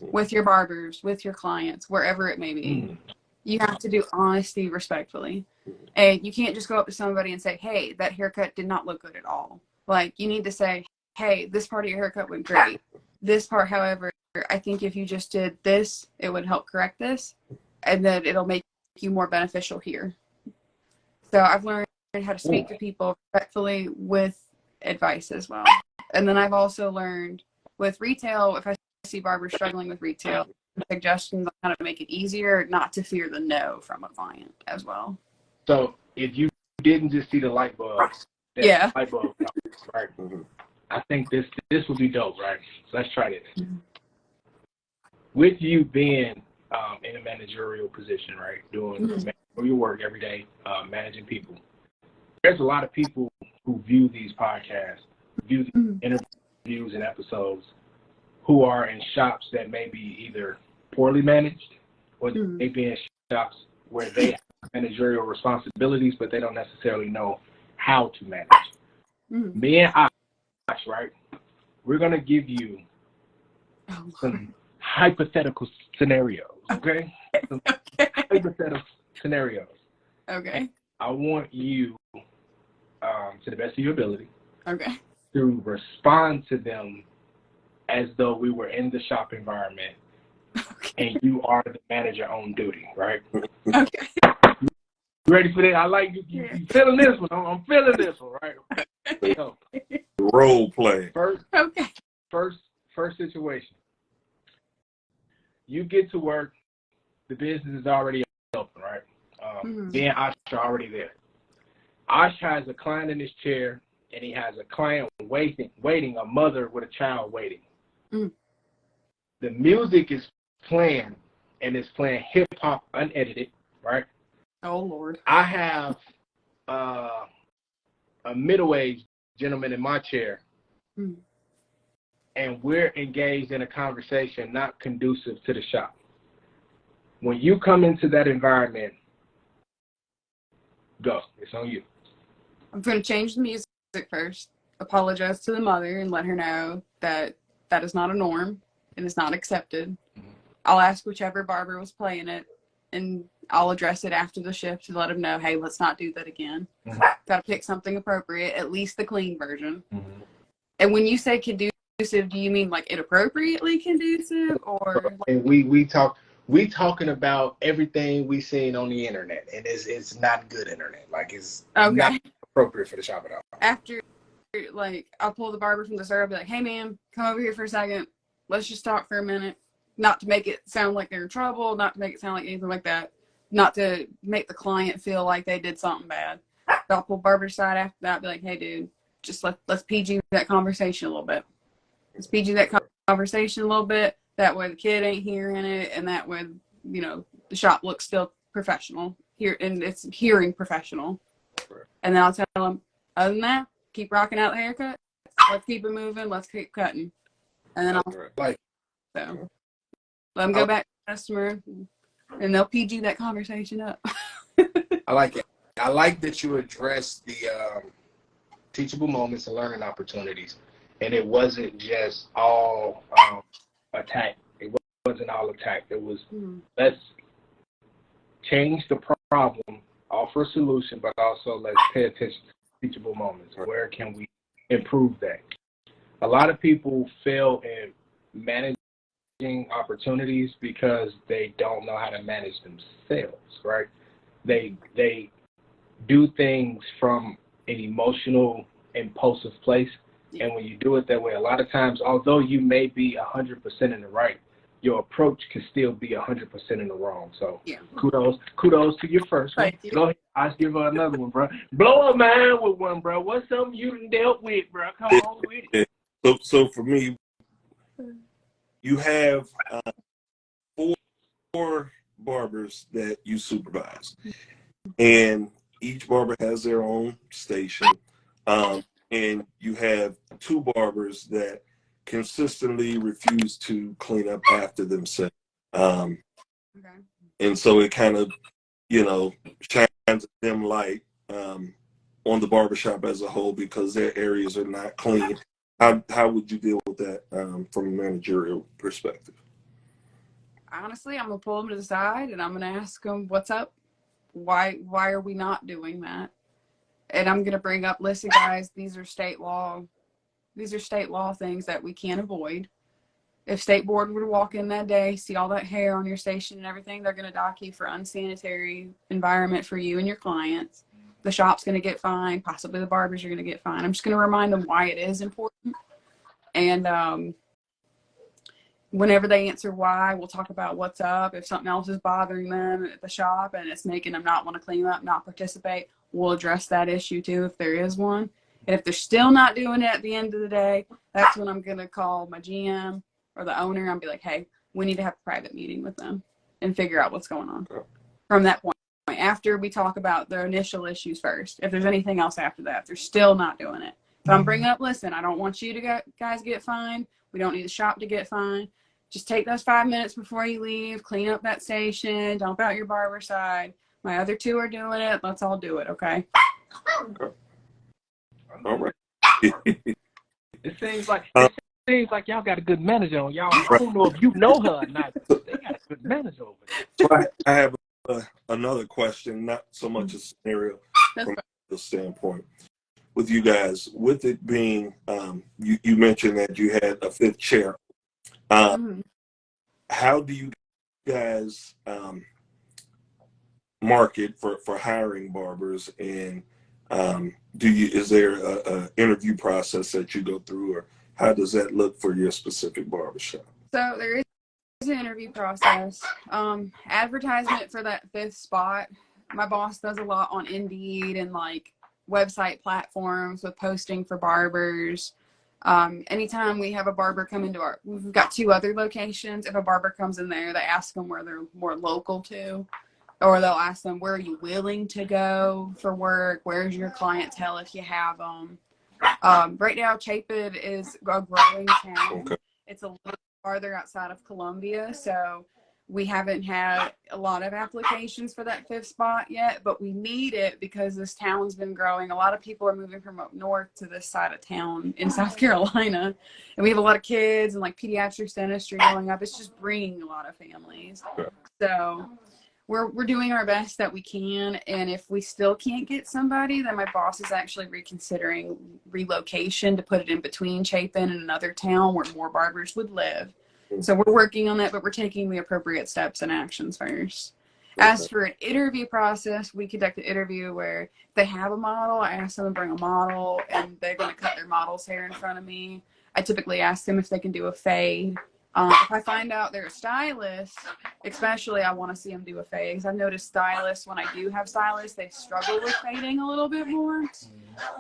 with your barbers, with your clients, wherever it may be. You have to do honesty respectfully. And you can't just go up to somebody and say, hey, that haircut did not look good at all. Like, you need to say, hey, this part of your haircut went great. This part, however, I think if you just did this, it would help correct this. And then it'll make you more beneficial here. So I've learned how to speak to people respectfully with advice as well. And then I've also learned with retail, if I see barbers struggling with retail, suggestions on how to make it easier, not to fear the no from a client as well. So if you didn't just see the light bulb, light bulb, right? I think this would be dope, right? So let's try this. With you being in a managerial position, right, doing your work every day, managing people, there's a lot of people who view these podcasts, view the interviews and episodes, who are in shops that may be either poorly managed or they be in shops where they have managerial responsibilities, but they don't necessarily know how to manage. Me and Ash, right, we're going to give you some hypothetical scenarios, okay? Some hypothetical scenarios. Okay. I want you, to the best of your ability, to respond to them as though we were in the shop environment and you are the manager on duty, right? Okay. You ready for that? I like you. You feeling this one? I'm feeling this one, right? So, role play. First situation. You get to work. The business is already open, right? Me and Ash are already there. Ash has a client in his chair, and he has a client waiting, a mother with a child waiting. The music is playing, and it's playing hip-hop unedited, right? Oh, Lord. I have a middle-aged gentleman in my chair, and we're engaged in a conversation not conducive to the shop. When you come into that environment, go. It's on you. I'm going to change the music first, apologize to the mother, and let her know that that is not a norm and is not accepted. I'll ask whichever barber was playing it, and I'll address it after the shift to let them know, hey, let's not do that again. Got to pick something appropriate, at least the clean version. And when you say conducive, do you mean like inappropriately conducive, or? And we talking about everything we seen on the internet, and it's not good internet. Like, it's not appropriate for the shop at all. After, like, I'll pull the barber from the store, I'll be like, hey, ma'am, come over here for a second. Let's just talk for a minute. Not to make it sound like they're in trouble, not to make it sound like anything like that, not to make the client feel like they did something bad. But I'll pull barber side after that, be like, hey, dude, just let's PG that conversation a little bit. Let's PG that conversation a little bit. That way the kid ain't hearing it, and that way, you know, the shop looks still professional here, and it's hearing professional. And then I'll tell them, other than that, keep rocking out the haircut. Let's keep it moving. Let's keep cutting. And then I'll let them go back to the customer, and they'll PG that conversation up. I like it. I like that you addressed the teachable moments and learning opportunities, and it wasn't just all attack. It wasn't all attack. It was let's change the problem, offer a solution, but also let's pay attention to teachable moments. Where can we improve that? A lot of people fail in managing opportunities because they don't know how to manage themselves, right? They do things from an emotional, impulsive place. And when you do it that way, a lot of times, although you may be 100% in the right, your approach can still be 100% in the wrong. So kudos to your first one. Thank you. Go ahead. I'll give her another one, bro. Blow her mind with one, bro. What's something you done dealt with, bro? Come on with it. So for me, you have 4 barbers that you supervise, and each barber has their own station. And you have 2 barbers that consistently refuse to clean up after themselves. And so it kind of, shines a dim light on the barbershop as a whole because their areas are not clean. How would you deal with that from a managerial perspective? Honestly, I'm gonna pull them to the side and I'm gonna ask them, "What's up? Why are we not doing that?" And I'm gonna bring up, "Listen, guys, these are state law. These are state law things that we can't avoid. If state board were to walk in that day, see all that hair on your station and everything, they're gonna dock you for unsanitary environment for you and your clients. The shop's gonna get fined. Possibly the barbers are gonna get fined." I'm just gonna remind them why it is important. And whenever they answer why, we'll talk about what's up. If something else is bothering them at the shop and it's making them not want to clean up, not participate, we'll address that issue too if there is one. And if they're still not doing it at the end of the day, that's when I'm going to call my GM or the owner and be like, "Hey, we need to have a private meeting with them and figure out what's going on." From that point, after we talk about their initial issues first, if there's anything else after that, if they're still not doing it. But I'm bringing up, "Listen, I don't want you to guys get fined. We don't need the shop to get fined. Just take those 5 minutes before you leave, clean up that station, dump out your barber side. My other 2 are doing it. Let's all do it, okay?" All right. It seems like y'all got a good manager on y'all. I don't know if you know her or not. But they got a good manager over there. So I have another question, not so much a scenario from the standpoint. With you guys, with it being, you mentioned that you had a 5th chair. How do you guys market for hiring barbers, and is there a interview process that you go through, or how does that look for your specific barbershop? So there is an interview process. Advertisement for that 5th spot. My boss does a lot on Indeed and like website platforms with posting for barbers. Anytime we have a barber come into we've got 2 other locations. If a barber comes in there, they ask them where they're more local to, or they'll ask them, "Where are you willing to go for work? Where's your clientele if you have them?" Right now, Chapin is a growing town. Okay. It's a little farther outside of Columbia, so we haven't had a lot of applications for that 5th spot yet, but we need it because this town's been growing. A lot of people are moving from up north to this side of town in South Carolina, and we have a lot of kids and like pediatrics dentistry going up. It's just bringing a lot of families. So we're doing our best that we can, and if we still can't get somebody, then my boss is actually reconsidering relocation to put it in between Chapin and another town where more barbers would live. So we're working on that, but we're taking the appropriate steps and actions first. As for an interview process, we conduct an interview where if they have a model, I ask them to bring a model, and they're going to cut their model's hair in front of me. I typically ask them if they can do a fade. If I find out they're a stylist, especially, I want to see them do a fade. Because I've noticed stylists, when I do have stylists, they struggle with fading a little bit more.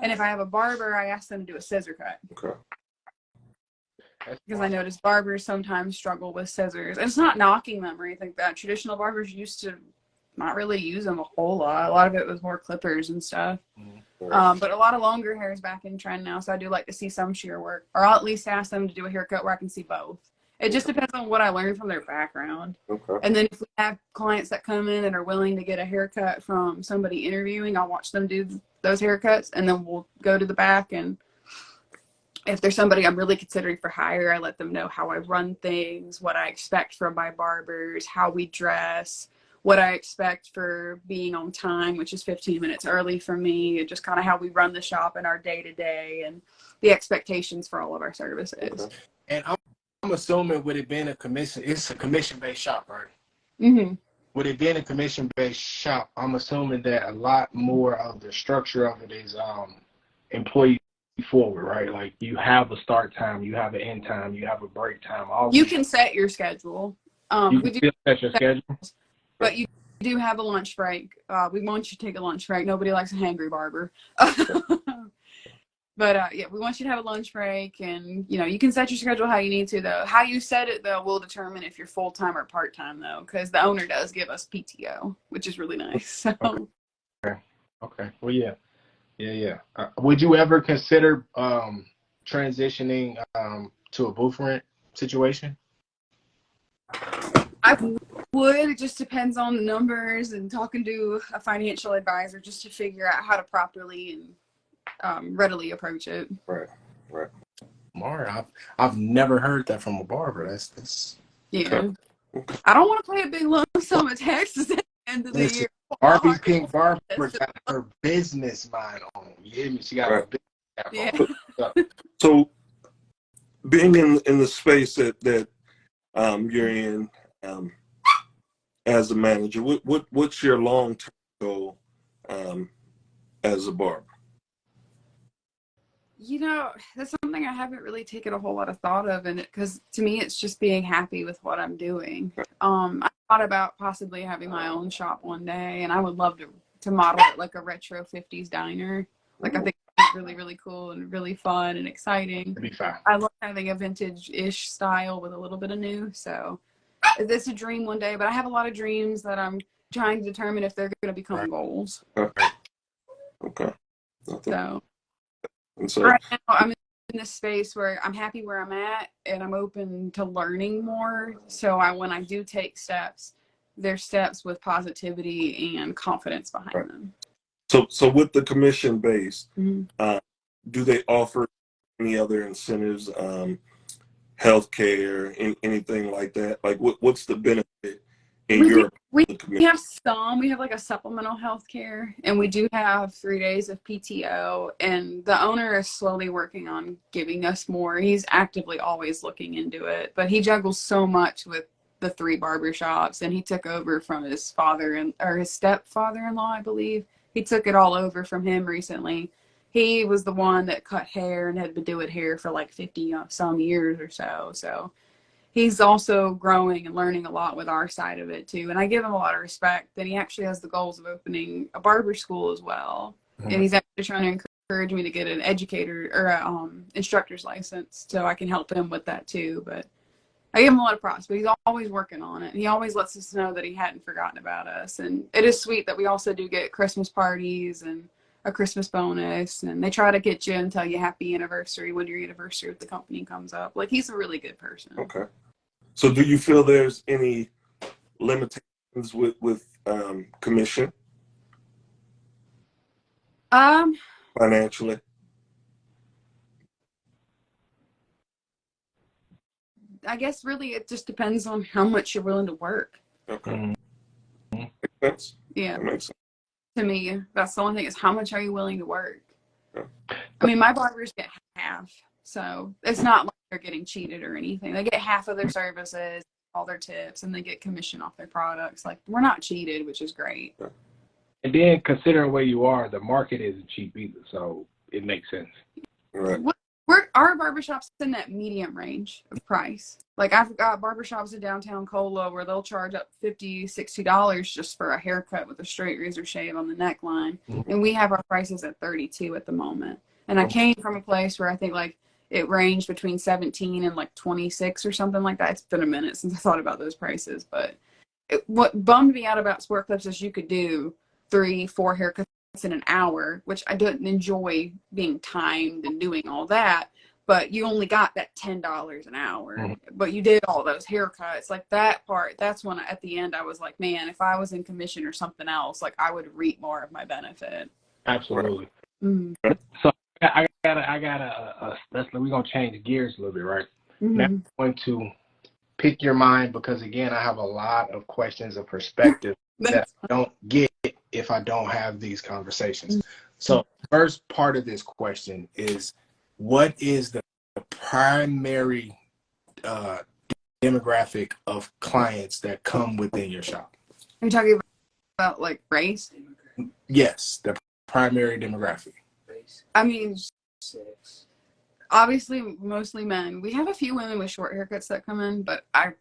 And if I have a barber, I ask them to do a scissor cut. Okay. Because I notice barbers sometimes struggle with scissors. And it's not knocking them or anything like that. Traditional barbers used to not really use them a whole lot. A lot of it was more clippers and stuff. But a lot of longer hair is back in trend now, so I do like to see some shear work. Or I'll at least ask them to do a haircut where I can see both. It just depends on what I learned from their background. Okay. And then if we have clients that come in and are willing to get a haircut from somebody interviewing, I'll watch them do those haircuts, and then we'll go to the back, and if there's somebody I'm really considering for hire, I let them know how I run things, what I expect from my barbers, how we dress, what I expect for being on time, which is 15 minutes early for me, and just kind of how we run the shop in our day-to-day and the expectations for all of our services. And I'm assuming with it being it's a commission-based shop, right? Mm-hmm. with it being a commission-based shop, I'm assuming that a lot more of the structure of it is employee forward, right? Like you have a start time, you have an end time, you have a break time. You can set your schedule. You We can do set your schedule, but you do have a lunch break. We want you to take a lunch break. Nobody likes a hangry barber. But yeah, we want you to have a lunch break, and you can set your schedule how you need to, though. How you set it, though, will determine if you're full-time or part-time, though, because the owner does give us PTO, which is really nice. So. Okay. Well, yeah. Would you ever consider transitioning to a booth rent situation? I would. It just depends on the numbers and talking to a financial advisor just to figure out how to properly and readily approach it. Right. Mara, I've never heard that from a barber. That's yeah. I don't want to pay a big lump sum of taxes at the end of the year. Barbie Pink Barber got her business mind on. You hear me? She got her business mind on. So, being in the space that you're in as a manager, what's your long-term goal as a barber? That's something I haven't really taken a whole lot of thought of, and because to me, it's just being happy with what I'm doing. I thought about possibly having my own shop one day, and I would love to model it like a retro 50s diner. Like, I think it's really, really cool and really fun and exciting. It'd be fine. I love having a vintage-ish style with a little bit of new. So it's a dream one day, but I have a lot of dreams that I'm trying to determine if they're going to become goals. Okay. So right now, I'm in this space where I'm happy where I'm at, and I'm open to learning more. So when I do take steps, they're steps with positivity and confidence behind them. So with the commission base, do they offer any other incentives, healthcare, anything like that? Like what's the benefit in your we have some. We have like a supplemental health care, and we do have 3 days of PTO, and the owner is slowly working on giving us more. He's actively always looking into it, but he juggles so much with the 3 barbershops, and he took over from his his stepfather-in-law, I believe. He took it all over from him recently. He was the one that cut hair and had been doing hair for like 50 some years or so. So he's also growing and learning a lot with our side of it too. And I give him a lot of respect. And he actually has the goals of opening a barber school as well. And he's actually trying to encourage me to get an educator or a instructor's license so I can help him with that too. But I give him a lot of props, but he's always working on it. And he always lets us know that he hadn't forgotten about us. And it is sweet that we also do get Christmas parties and a Christmas bonus, and they try to get you and tell you happy anniversary when your anniversary with the company comes up. Like, he's a really good person. Okay. So do you feel there's any limitations with commission? Financially? I guess really it just depends on how much you're willing to work. Okay. Makes sense. Yeah. That makes sense. To me, that's the only thing, is how much are you willing to work? Yeah. I mean, my barbers get half, so it's not like they're getting cheated or anything. They get half of their services, all their tips, and they get commission off their products. Like, we're not cheated, which is great. Yeah. And then considering where you are, the market isn't cheap either, so it makes sense. Right. Our barbershop's in that medium range of price. Like, I've got barbershops in downtown Cola where they'll charge up $50, $60 just for a haircut with a straight razor shave on the neckline. And we have our prices at $32 at the moment. And I came from a place where I think like it ranged between 17 and like 26 or something like that. It's been a minute since I thought about those prices. But what bummed me out about Sport Clips is you could do 3-4 haircuts in an hour, which I didn't enjoy being timed and doing all that, but you only got that $10 an hour, but you did all those haircuts. Like, that part, that's when at the end I was like, man, if I was in commission or something else, like, I would reap more of my benefit. Absolutely. Mm-hmm. So I gotta we're gonna change gears a little bit, right? Now I'm going to pick your mind, because again, I have a lot of questions of perspective that I don't get if I don't have these conversations. So first part of this question is, what is the primary demographic of clients that come within your shop? Are you talking about like race? Yes, the primary demographic. I mean, obviously mostly men. We have a few women with short haircuts that come in, but I'm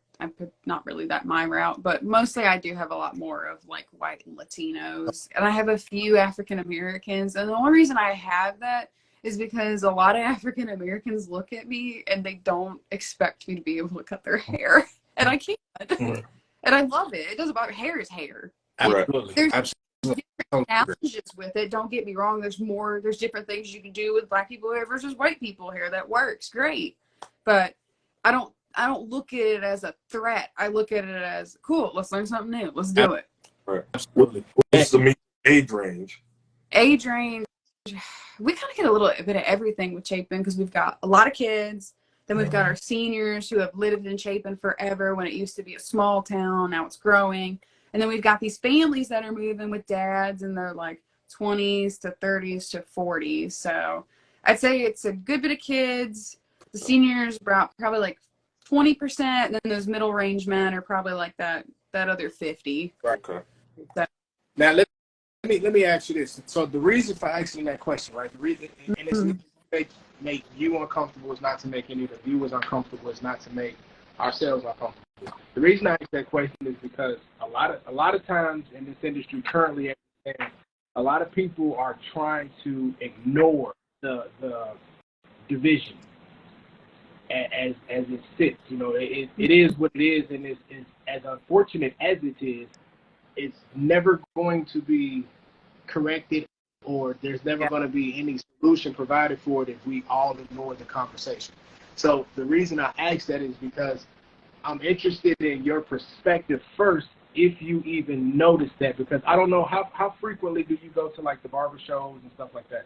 not really that my route. But mostly I do have a lot more of like white and Latinos, and I have a few African Americans. And the only reason I have that is because a lot of African Americans look at me and they don't expect me to be able to cut their hair, and I can't. And I love it. It doesn't bother. Hair is hair. Absolutely. There's Absolutely. different challenges with it. Don't get me wrong. There's different things you can do with black people hair versus white people hair. That works great. But I don't look at it as a threat. I look at it as cool. Let's learn something new. Let's do it. Right. Absolutely. What's the age range? Age range. We kind of get a little bit of everything with Chapin because we've got a lot of kids. Then we've got our seniors who have lived in Chapin forever when it used to be a small town. Now it's growing. And then we've got these families that are moving with dads in their like 20s to 30s to 40s. So I'd say it's a good bit of kids. The seniors are probably like 20%. And then those middle range men are probably like that other 50. Right. Okay. So, Now let me ask you this. So the reason for asking that question, right? The reason, and it's to make you uncomfortable is not to make any of the viewers uncomfortable. Is not to make ourselves uncomfortable. The reason I ask that question is because a lot of times in this industry currently, a lot of people are trying to ignore the division as it sits. You know, it is what it is, and it's as unfortunate as it is. It's never going to be corrected, or there's never going to be any solution provided for it if we all ignore the conversation. So the reason I ask that is because I'm interested in your perspective first, if you even notice that, because I don't know how frequently do you go to like the barber shows and stuff like that?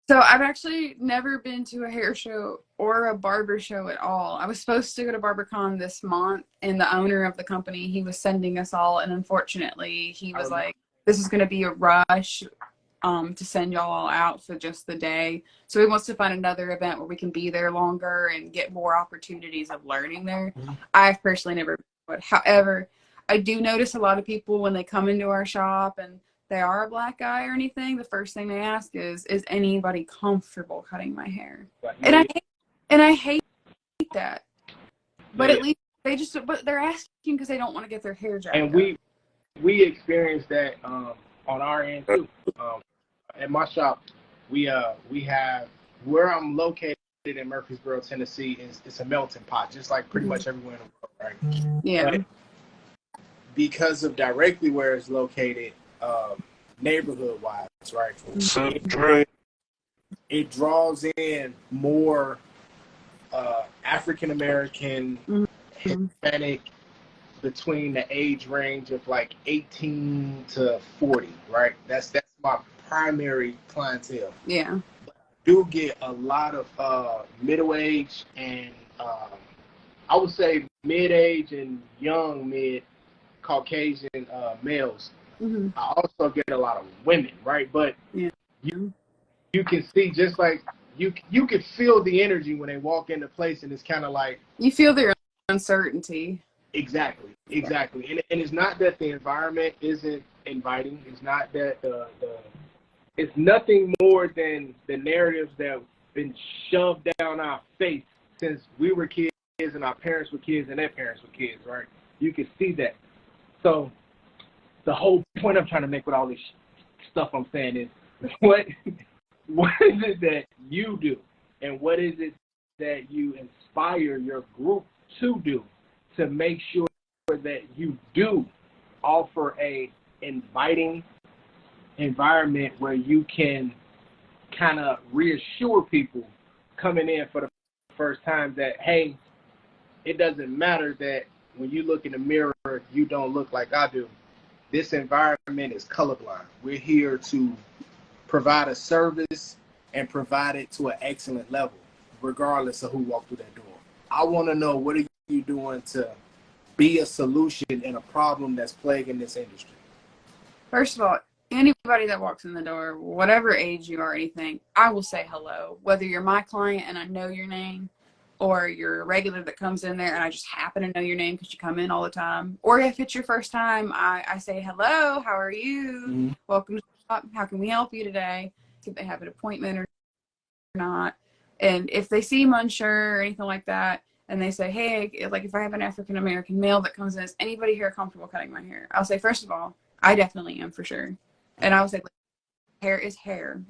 So I've actually never been to a hair show or a barber show at all. I was supposed to go to BarberCon this month, and the owner of the company, he was sending us all, and unfortunately he was like, this is going to be a rush to send y'all all out for just the day. So he wants to find another event where we can be there longer and get more opportunities of learning there. I've personally never, but however, I do notice a lot of people when they come into our shop and they are a black guy or anything, the first thing they ask is anybody comfortable cutting my hair? And I hate that. But at least they're asking because they don't want to get their hair jacked And we experienced that on our end too. At my shop, we have where I'm located in Murfreesboro, Tennessee. It's a melting pot, just like pretty much everywhere in the world, right? Yeah. But because of directly where it's located, neighborhood-wise, right? It draws in more African American, Hispanic, between the age range of like 18 to 40, right? That's my primary clientele. Yeah. But I do get a lot of middle age and I would say mid-age and young mid Caucasian males. I also get a lot of women, right? But you can see, just like you can feel the energy when they walk into place, and it's kind of like you feel their uncertainty. Exactly. And it's not that the environment isn't inviting. It's not that it's nothing more than the narratives that have been shoved down our face since we were kids and our parents were kids and their parents were kids, right? You can see that. So the whole point I'm trying to make with all this stuff I'm saying is, what is it that you do, and what is it that you inspire your group to do to make sure that you do offer a inviting environment where you can kind of reassure people coming in for the first time that, hey, it doesn't matter that when you look in the mirror, you don't look like I do. This environment is colorblind. We're here to provide a service and provide it to an excellent level, regardless of who walked through that door. I want to know, what are you doing to be a solution in a problem that's plaguing this industry? First of all, anybody that walks in the door, whatever age you are or anything, I will say hello. Whether you're my client and I know your name, or you're a regular that comes in there and I just happen to know your name because you come in all the time. Or if it's your first time, I say, hello, how are you? Welcome to the shop. How can we help you today? If they have an appointment or not. And if they seem unsure or anything like that, and they say, hey, like if I have an African-American male that comes in, is anybody here comfortable cutting my hair? I'll say, first of all, I definitely am for sure. And I will say, hair is hair.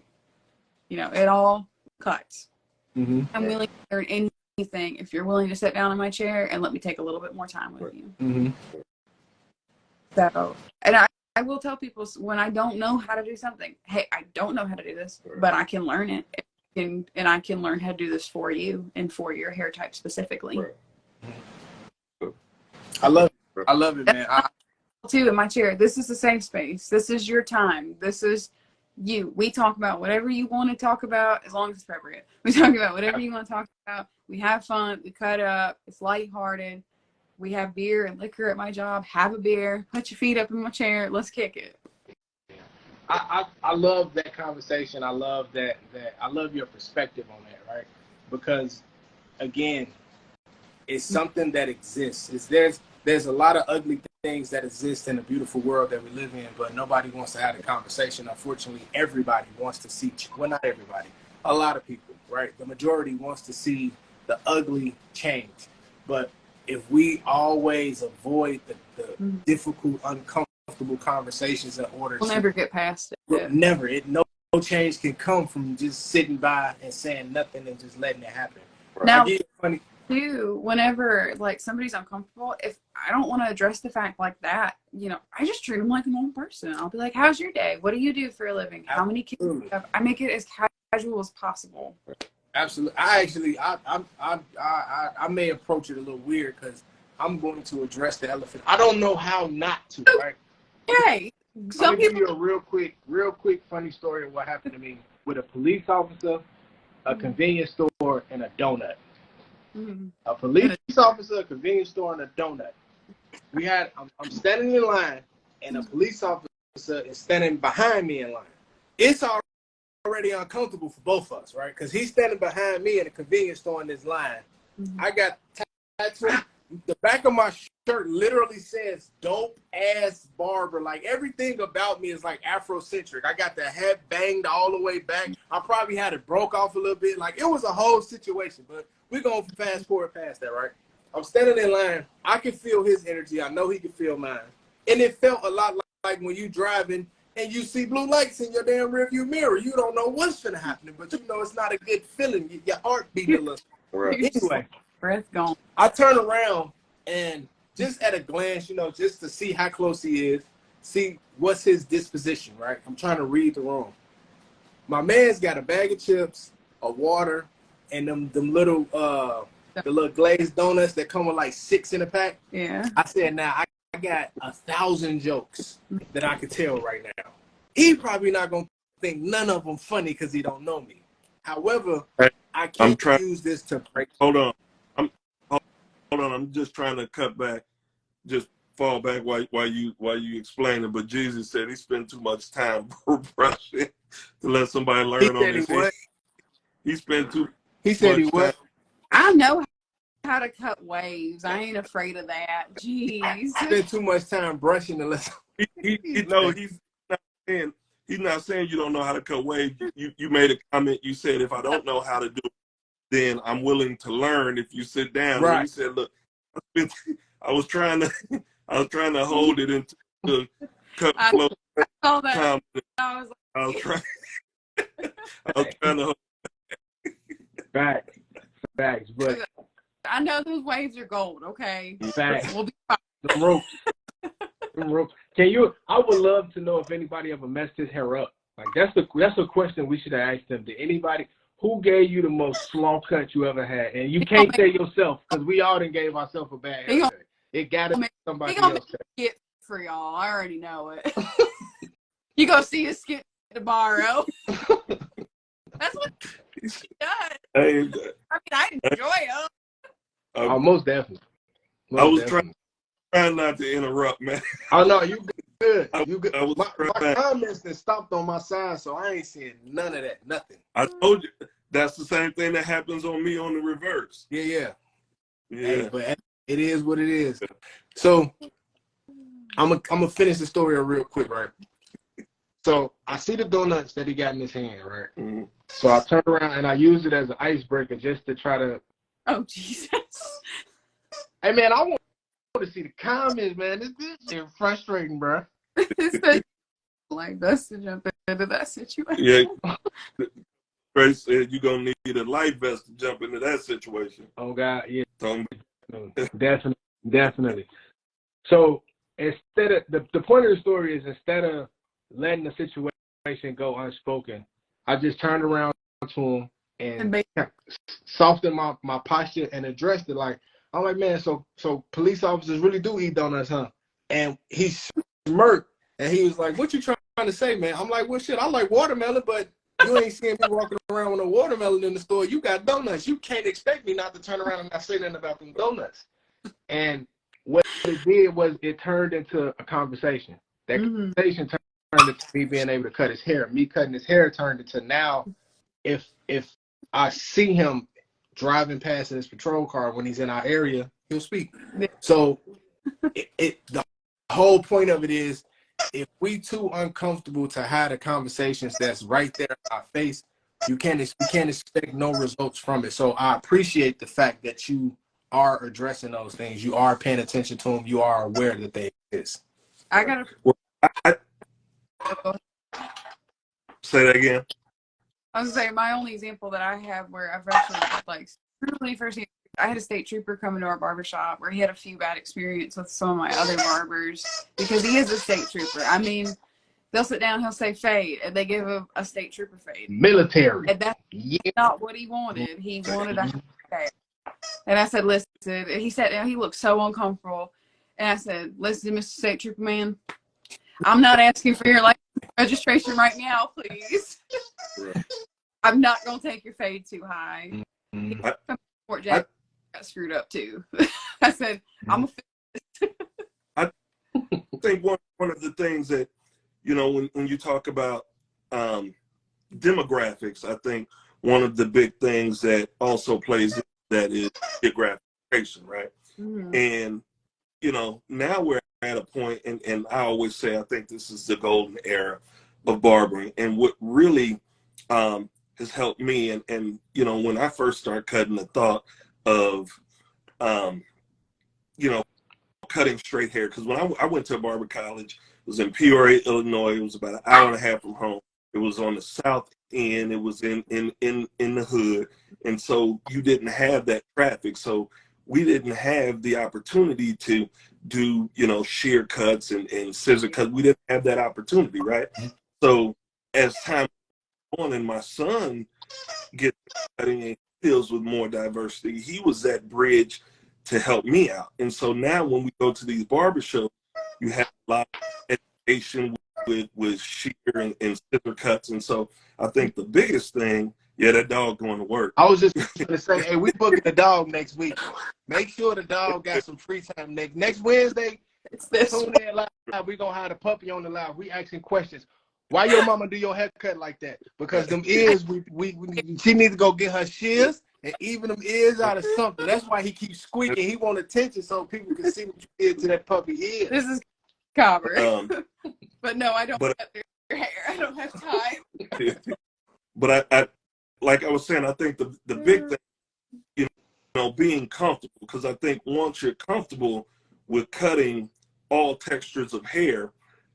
You know, it all cuts. I'm willing to learn anything if you're willing to sit down in my chair and let me take a little bit more time with you. So, and I will tell people when I don't know how to do something, hey, I don't know how to do this, but I can learn it. And I can learn how to do this for you and for your hair type specifically. I love it, man. Too in my chair. This is a safe space. This is your time. This is you. We talk about whatever you want to talk about as long as it's appropriate. We talk about whatever you want to talk about. We have fun. We cut up. It's lighthearted. We have beer and liquor at my job. Have a beer. Put your feet up in my chair. Let's kick it. I love that conversation. I love that I love your perspective on that, right? Because again, it's something that exists. There's a lot of ugly things that exist in the beautiful world that we live in, but nobody wants to have a conversation. Unfortunately, everybody wants to see, well, not everybody, a lot of people, right? The majority wants to see the ugly change. But if we always avoid the difficult, uncomfortable conversations in order we'll to never get past it. No change can come from just sitting by and saying nothing and just letting it happen. Now, too, whenever like somebody's uncomfortable, if I don't want to address the fact like that, you know, I just treat them like a normal person. I'll be like, how's your day? What do you do for a living? How many kids do you have? I make it as casual as possible. Absolutely. I may approach it a little weird because I'm going to address the elephant. I don't know how not to, right? Hey, I'm gonna give you a real quick funny story of what happened to me with a police officer, a convenience store, and a donut. A police officer, a convenience store, and a donut. I'm standing in line, and a police officer is standing behind me in line. It's already uncomfortable for both of us, right? Because he's standing behind me in a convenience store in this line. I got tattooed. The back of my shirt literally says dope ass barber. Like everything about me is like Afrocentric. I got the hat banged all the way back. I probably had it broke off a little bit. Like it was a whole situation, but we're going to fast forward past that, right? I'm standing in line. I can feel his energy. I know he can feel mine. And it felt a lot like when you driving and you see blue lights in your damn rearview mirror. You don't know what's going to happen, but you know it's not a good feeling. Your heart beating a little. Anyway. Breath gone. I turn around and just at a glance, you know, just to see how close he is, see what's his disposition, right? I'm trying to read the room. My man's got a bag of chips, a water, and them little the little glazed donuts that come with like 6 in a pack. Yeah. I said, now I got 1,000 jokes that I could tell right now. He probably not gonna think none of them funny because he don't know me. However, I can't use this to break. Hold on. I'm just trying to cut back, just fall back while you explain it. But Jesus said he spent too much time brushing to let somebody learn on his head. He spent too. He said he what? I know how to cut waves. I ain't afraid of that. Jeez. Spent too much time brushing to let. He's not saying you don't know how to cut waves. You made a comment. You said if I don't know how to do it, then I'm willing to learn if you sit down. Right. And he said, look, I was trying to hold it into the cut close. I that. I was trying to hold Facts, but I know those waves are gold, okay? Facts. We'll be fine. The ropes. I would love to know if anybody ever messed his hair up. Like that's a question we should have asked them. Did anybody who gave you the most slaw cut you ever had? And you can't say yourself because we all done gave ourselves a bad haircut. It gotta be somebody else. Get for y'all. I already know it. You go see us skit tomorrow. That's what he does. I mean, I enjoy them. Most definitely. I was trying not to interrupt, man. Oh no, you good. You good. My comments that stopped on my side, so I ain't seeing none of that. Nothing. I told you. that's the same thing that happens on me on the reverse. Yeah. Yeah. Hey, but it is what it is. So I'm gonna finish the story real quick, right? So I see the donuts that he got in his hand, right? Mm-hmm. So I turn around and I use it as an icebreaker just to try to. Oh Jesus! Hey man, I want to see the comments, man. This is frustrating, bro. Like us to jump into that situation. Yeah. Grace said you're gonna need a life vest to jump into that situation. Oh God, yeah. So, Definitely. So instead of the point of the story is instead of letting the situation go unspoken, I just turned around to him and softened my posture and addressed it. Like, I'm like, man, so police officers really do eat donuts, huh? And he smirked and he was like, what you trying to say, man? I'm like, well, shit, I like watermelon, but you ain't seeing me walking around with a watermelon in the store. You got donuts. You can't expect me not to turn around and not say nothing about them donuts. And what it did was it turned into a conversation. That conversation turned into me being able to cut his hair. Me cutting his hair turned into now, if I see him driving past in his patrol car when he's in our area, he'll speak. So the whole point of it is, if we too uncomfortable to have the conversations that's right there in our face, we can't expect no results from it. So I appreciate the fact that you are addressing those things. You are paying attention to them. You are aware that they exist. I gotta say that again. I was gonna say my only example that I have where I've actually like really first. I had a state trooper come into our barbershop where he had a few bad experiences with some of my other barbers because he is a state trooper. I mean, they'll sit down, he'll say fade, and they give him a state trooper fade. Military. And that's not what he wanted. He wanted a haircut. And I said, listen, and he sat down, he looked so uncomfortable. And I said, listen, Mr. State Trooper man, I'm not asking for your license registration right now, please. I'm not going to take your fade too high. Fort Jack got screwed up too. I said, I'm a I think one of the things that, you know, when you talk about demographics, I think one of the big things that also plays in that is geographic location, right? And, you know, now we're at a point, and I always say I think this is the golden era of barbering. And what really has helped me, and you know, when I first started cutting, the thought of, you know, cutting straight hair, because when I went to barber college, it was in Peoria, Illinois. It was about an hour and a half from home. It was on the south end. It was in the hood, and so you didn't have that traffic. So we didn't have the opportunity to do, you know, shear cuts and scissor cuts. We didn't have that opportunity, right? So as time went on, and my son gets cutting and deals with more diversity, he was that bridge to help me out. And so now when we go to these barbershops, you have a lot of education with shear and scissor cuts. And so I think the biggest thing, yeah, that dog going to work. I was just going to say, hey, we booking the dog next week. Make sure the dog got some free time next Wednesday. Tune in live. We're going to have the puppy on the live. We asking questions. Why your mama do your haircut like that? Because them ears, she needs to go get her shears and even them ears out of something. That's why he keeps squeaking. He want attention so people can see what you did to that puppy ear. This is cover. But no, I don't cut their hair. I don't have time. But I like I was saying, I think the big thing, you know, being comfortable, because I think once you're comfortable with cutting all textures of hair,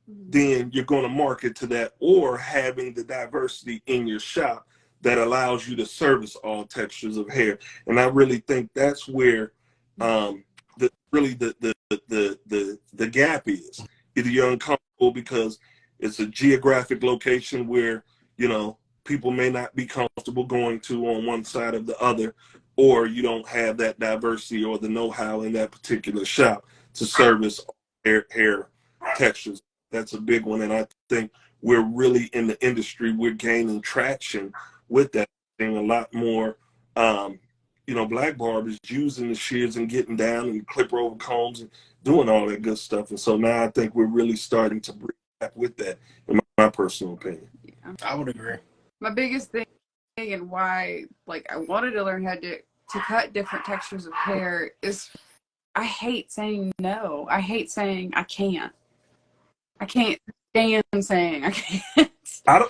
then you're going to market to that, or having the diversity in your shop that allows you to service all textures of hair. And I really think that's where the gap is. Either you're uncomfortable because it's a geographic location where, you know, people may not be comfortable going to on one side or the other, or you don't have that diversity or the know-how in that particular shop to service hair textures. That's a big one. And I think we're really in the industry, we're gaining traction with that. Seeing a lot more, you know, black barbers using the shears and getting down and clipper over combs and doing all that good stuff. And so now I think we're really starting to bring back with that, in my personal opinion. I would agree. My biggest thing and why like I wanted to learn how to cut different textures of hair is I hate saying no. I hate saying I can't. I can't stand saying I can't. I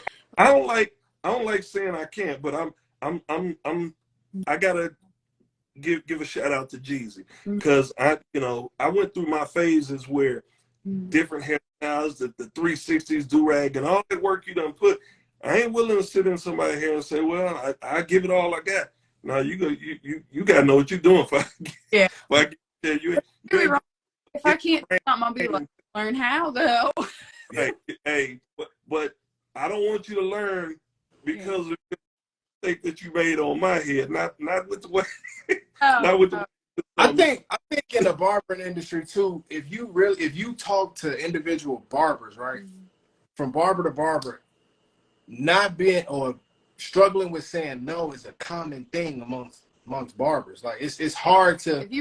don't like saying I can't, but I gotta give a shout out to Jeezy, because I went through my phases where different hairstyles, the 360s, do-rag, and all that work you done put. I ain't willing to sit in somebody's hair and say, well, I give it all I got. No, you gotta know what you're doing. Yeah. Like, yeah, you if I can't do something, I'll be like, learn how though. Hey, but I don't want you to learn because of the mistake that you made on my head, not with the way. Not with the. I think in the barbering industry too, if you talk to individual barbers, right, from barber to barber, not being or struggling with saying no is a common thing amongst barbers. Like it's hard to. If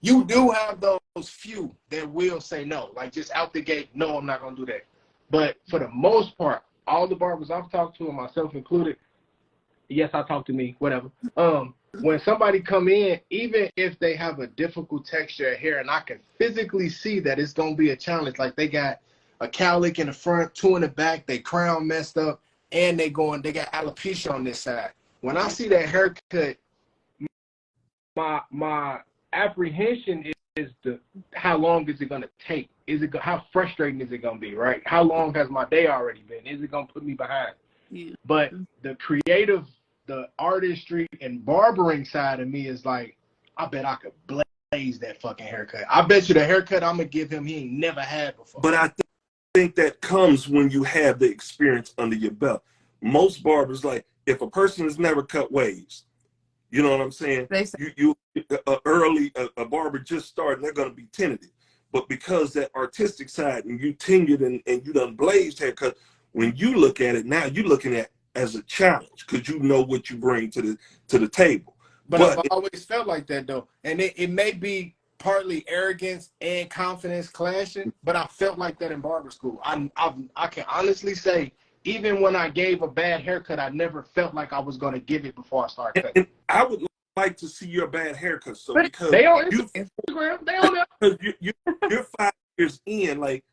you do have those few that will say no, like just out the gate, no, I'm not gonna do that. But for the most part, all the barbers I've talked to, and myself included, yes, I talk to me, whatever. When somebody come in, even if they have a difficult texture of hair, and I can physically see that it's gonna be a challenge, like they got a cowlick in the front, 2 in the back, they crown messed up, and they got alopecia on this side. When I see that haircut, my apprehension is how long is it gonna take? How frustrating is it gonna be, right? How long has my day already been? Is it gonna put me behind? Yeah. But the creative, the artistry and barbering side of me is like, I bet I could blaze that fucking haircut. I bet you the haircut I'm gonna give him, he ain't never had before. But I think that comes when you have the experience under your belt. Most barbers, like, if a person has never cut waves, you know what I'm saying? A barber just started, they're gonna be tentative. But because that artistic side and you tenured and you done blazed haircut, when you look at it now, you're looking at as a challenge because you know what you bring to the table. But I've always felt like that though, and it may be partly arrogance and confidence clashing, but I felt like that in barber school. I can honestly say, even when I gave a bad haircut, I never felt like I was going to give it before I started cutting. And I would like to see your bad haircut, so but because they on Instagram, they on that. You're 5 years in, like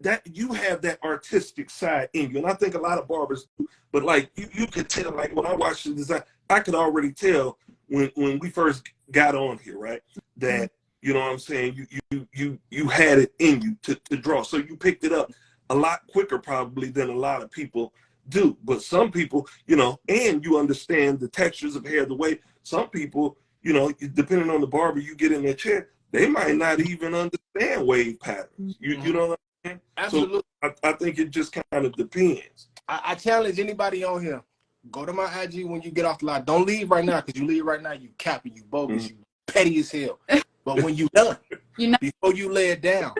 that, you have that artistic side in you, and I think a lot of barbers do. But like you could tell, like when I watched the design, I could already tell when we first got on here, right, that you know what I'm saying, you had it in you to draw, so you picked it up a lot quicker probably than a lot of people do. But some people, and you understand the textures of hair, the way some people, depending on the barber you get in their chair, they might not even understand wave patterns. You know what I'm saying? Absolutely. So I think it just kind of depends. I challenge anybody on here, go to my IG when you get off the line. Don't leave right now, because you leave right now, you capping, you bogus, you petty as hell. But when you done, before you lay it down,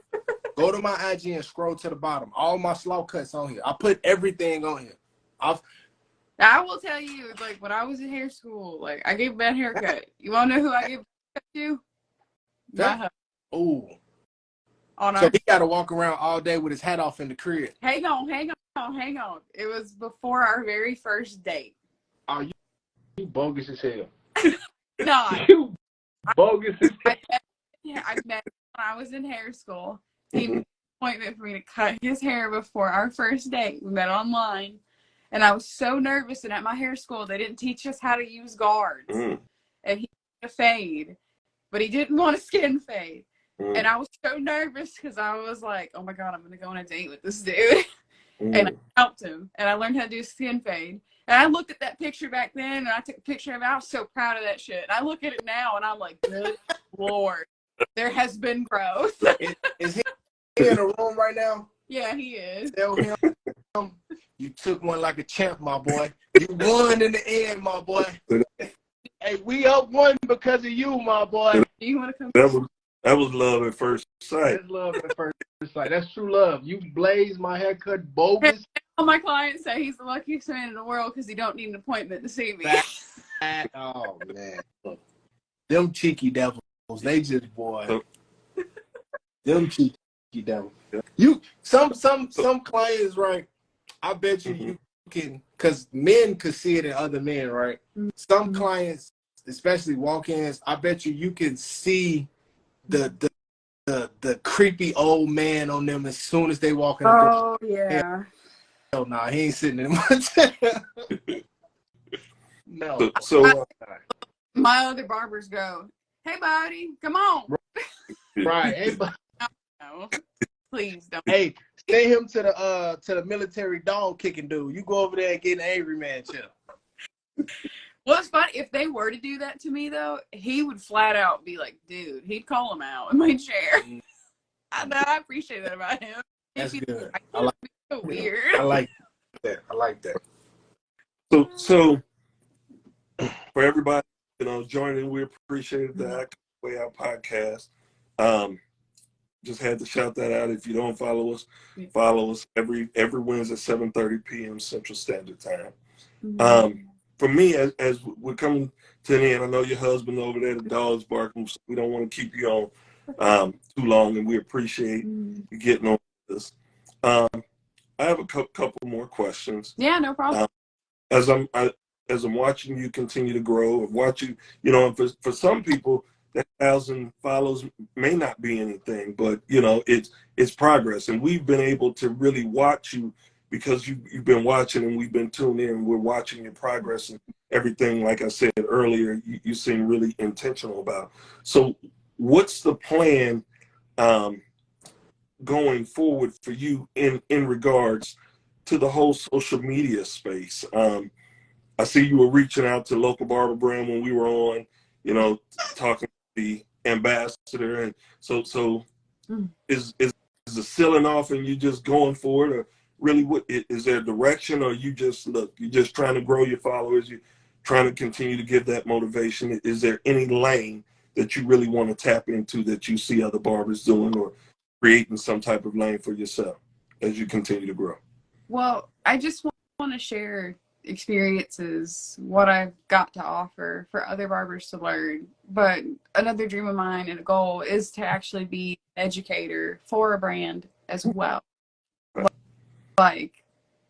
go to my IG and scroll to the bottom. All my slow cuts on here. I put everything on here. I will tell you, like, when I was in hair school, like, I gave a bad haircut. You want to know who I gave a haircut to? Yeah. Oh. So he got to walk around all day with his hat off in the crib. Hang on. It was before our very first date. Are you bogus as hell? No. You bogus as hell. I met him when I was in hair school. He made an appointment for me to cut his hair before our first date. We met online. And I was so nervous. And at my hair school, they didn't teach us how to use guards. And he wanted a fade. But he didn't want a skin fade. And I was so nervous because I was like, oh my God, I'm going to go on a date with this dude. And I helped him. And I learned how to do skin fade. And I looked at that picture back then, and I took a picture of it. I was so proud of that shit. And I look at it now, and I'm like, good Lord, there has been growth. Is he in the room right now? Yeah, he is. Tell him you took one like a champ, my boy. You won in the end, my boy. Hey, we up one because of you, my boy. Do you want to come? That was love at first sight. That's love at first sight. That's true love. You blazed my haircut bogus. All my clients say he's the luckiest man in the world because he don't need an appointment to see me. Oh, man. Look, them cheeky devils, they just, boy. Them cheeky devils. You, some clients, right? I bet you can, because men could see it in other men, right? Some clients, especially walk-ins, I bet you can see the creepy old man on them as soon as they walk in the door. Oh yeah. Hell no, he ain't sitting in my chair. No. So My other barbers go, "Hey, buddy, come on." Right. Hey, No, please don't. hey, send him to the military dog kicking dude. You go over there and get an angry man chair. Well, it's funny. If they were to do that to me, though, he would flat out be like, dude, he'd call him out in my chair. I know. I appreciate that about him. That's He'd be good. like, I like so weird. I like that. I like that. So for everybody, joining, we appreciate the iCutMyWayOut podcast. Just had to shout that out. If you don't follow us, follow us every Wednesday at 7:30 p.m. Central Standard Time. For me, as we're coming to the end, I know your husband over there, the dog's barking, so we don't want to keep you on too long, and we appreciate you getting on this. I have a couple more questions. Yeah, no problem. As I'm watching you continue to grow, and watch you, for some people, that 1,000 follows may not be anything, but it's progress, and we've been able to really watch you because you've been watching, and we've been tuned in. We're watching your progress and everything. Like I said earlier, you seem really intentional about. So, what's the plan going forward for you in regards to the whole social media space? I see you were reaching out to Local Barber Brand when we were on, talking to the ambassador, and so is the ceiling off and you just going for it, or really what is there a direction, or you're just trying to grow your followers, you're trying to continue to give that motivation? Is there any lane that you really want to tap into that you see other barbers doing, or creating some type of lane for yourself as you continue to grow? Well, I just want to share experiences, what I've got to offer for other barbers to learn. But another dream of mine and a goal is to actually be an educator for a brand as well. Like,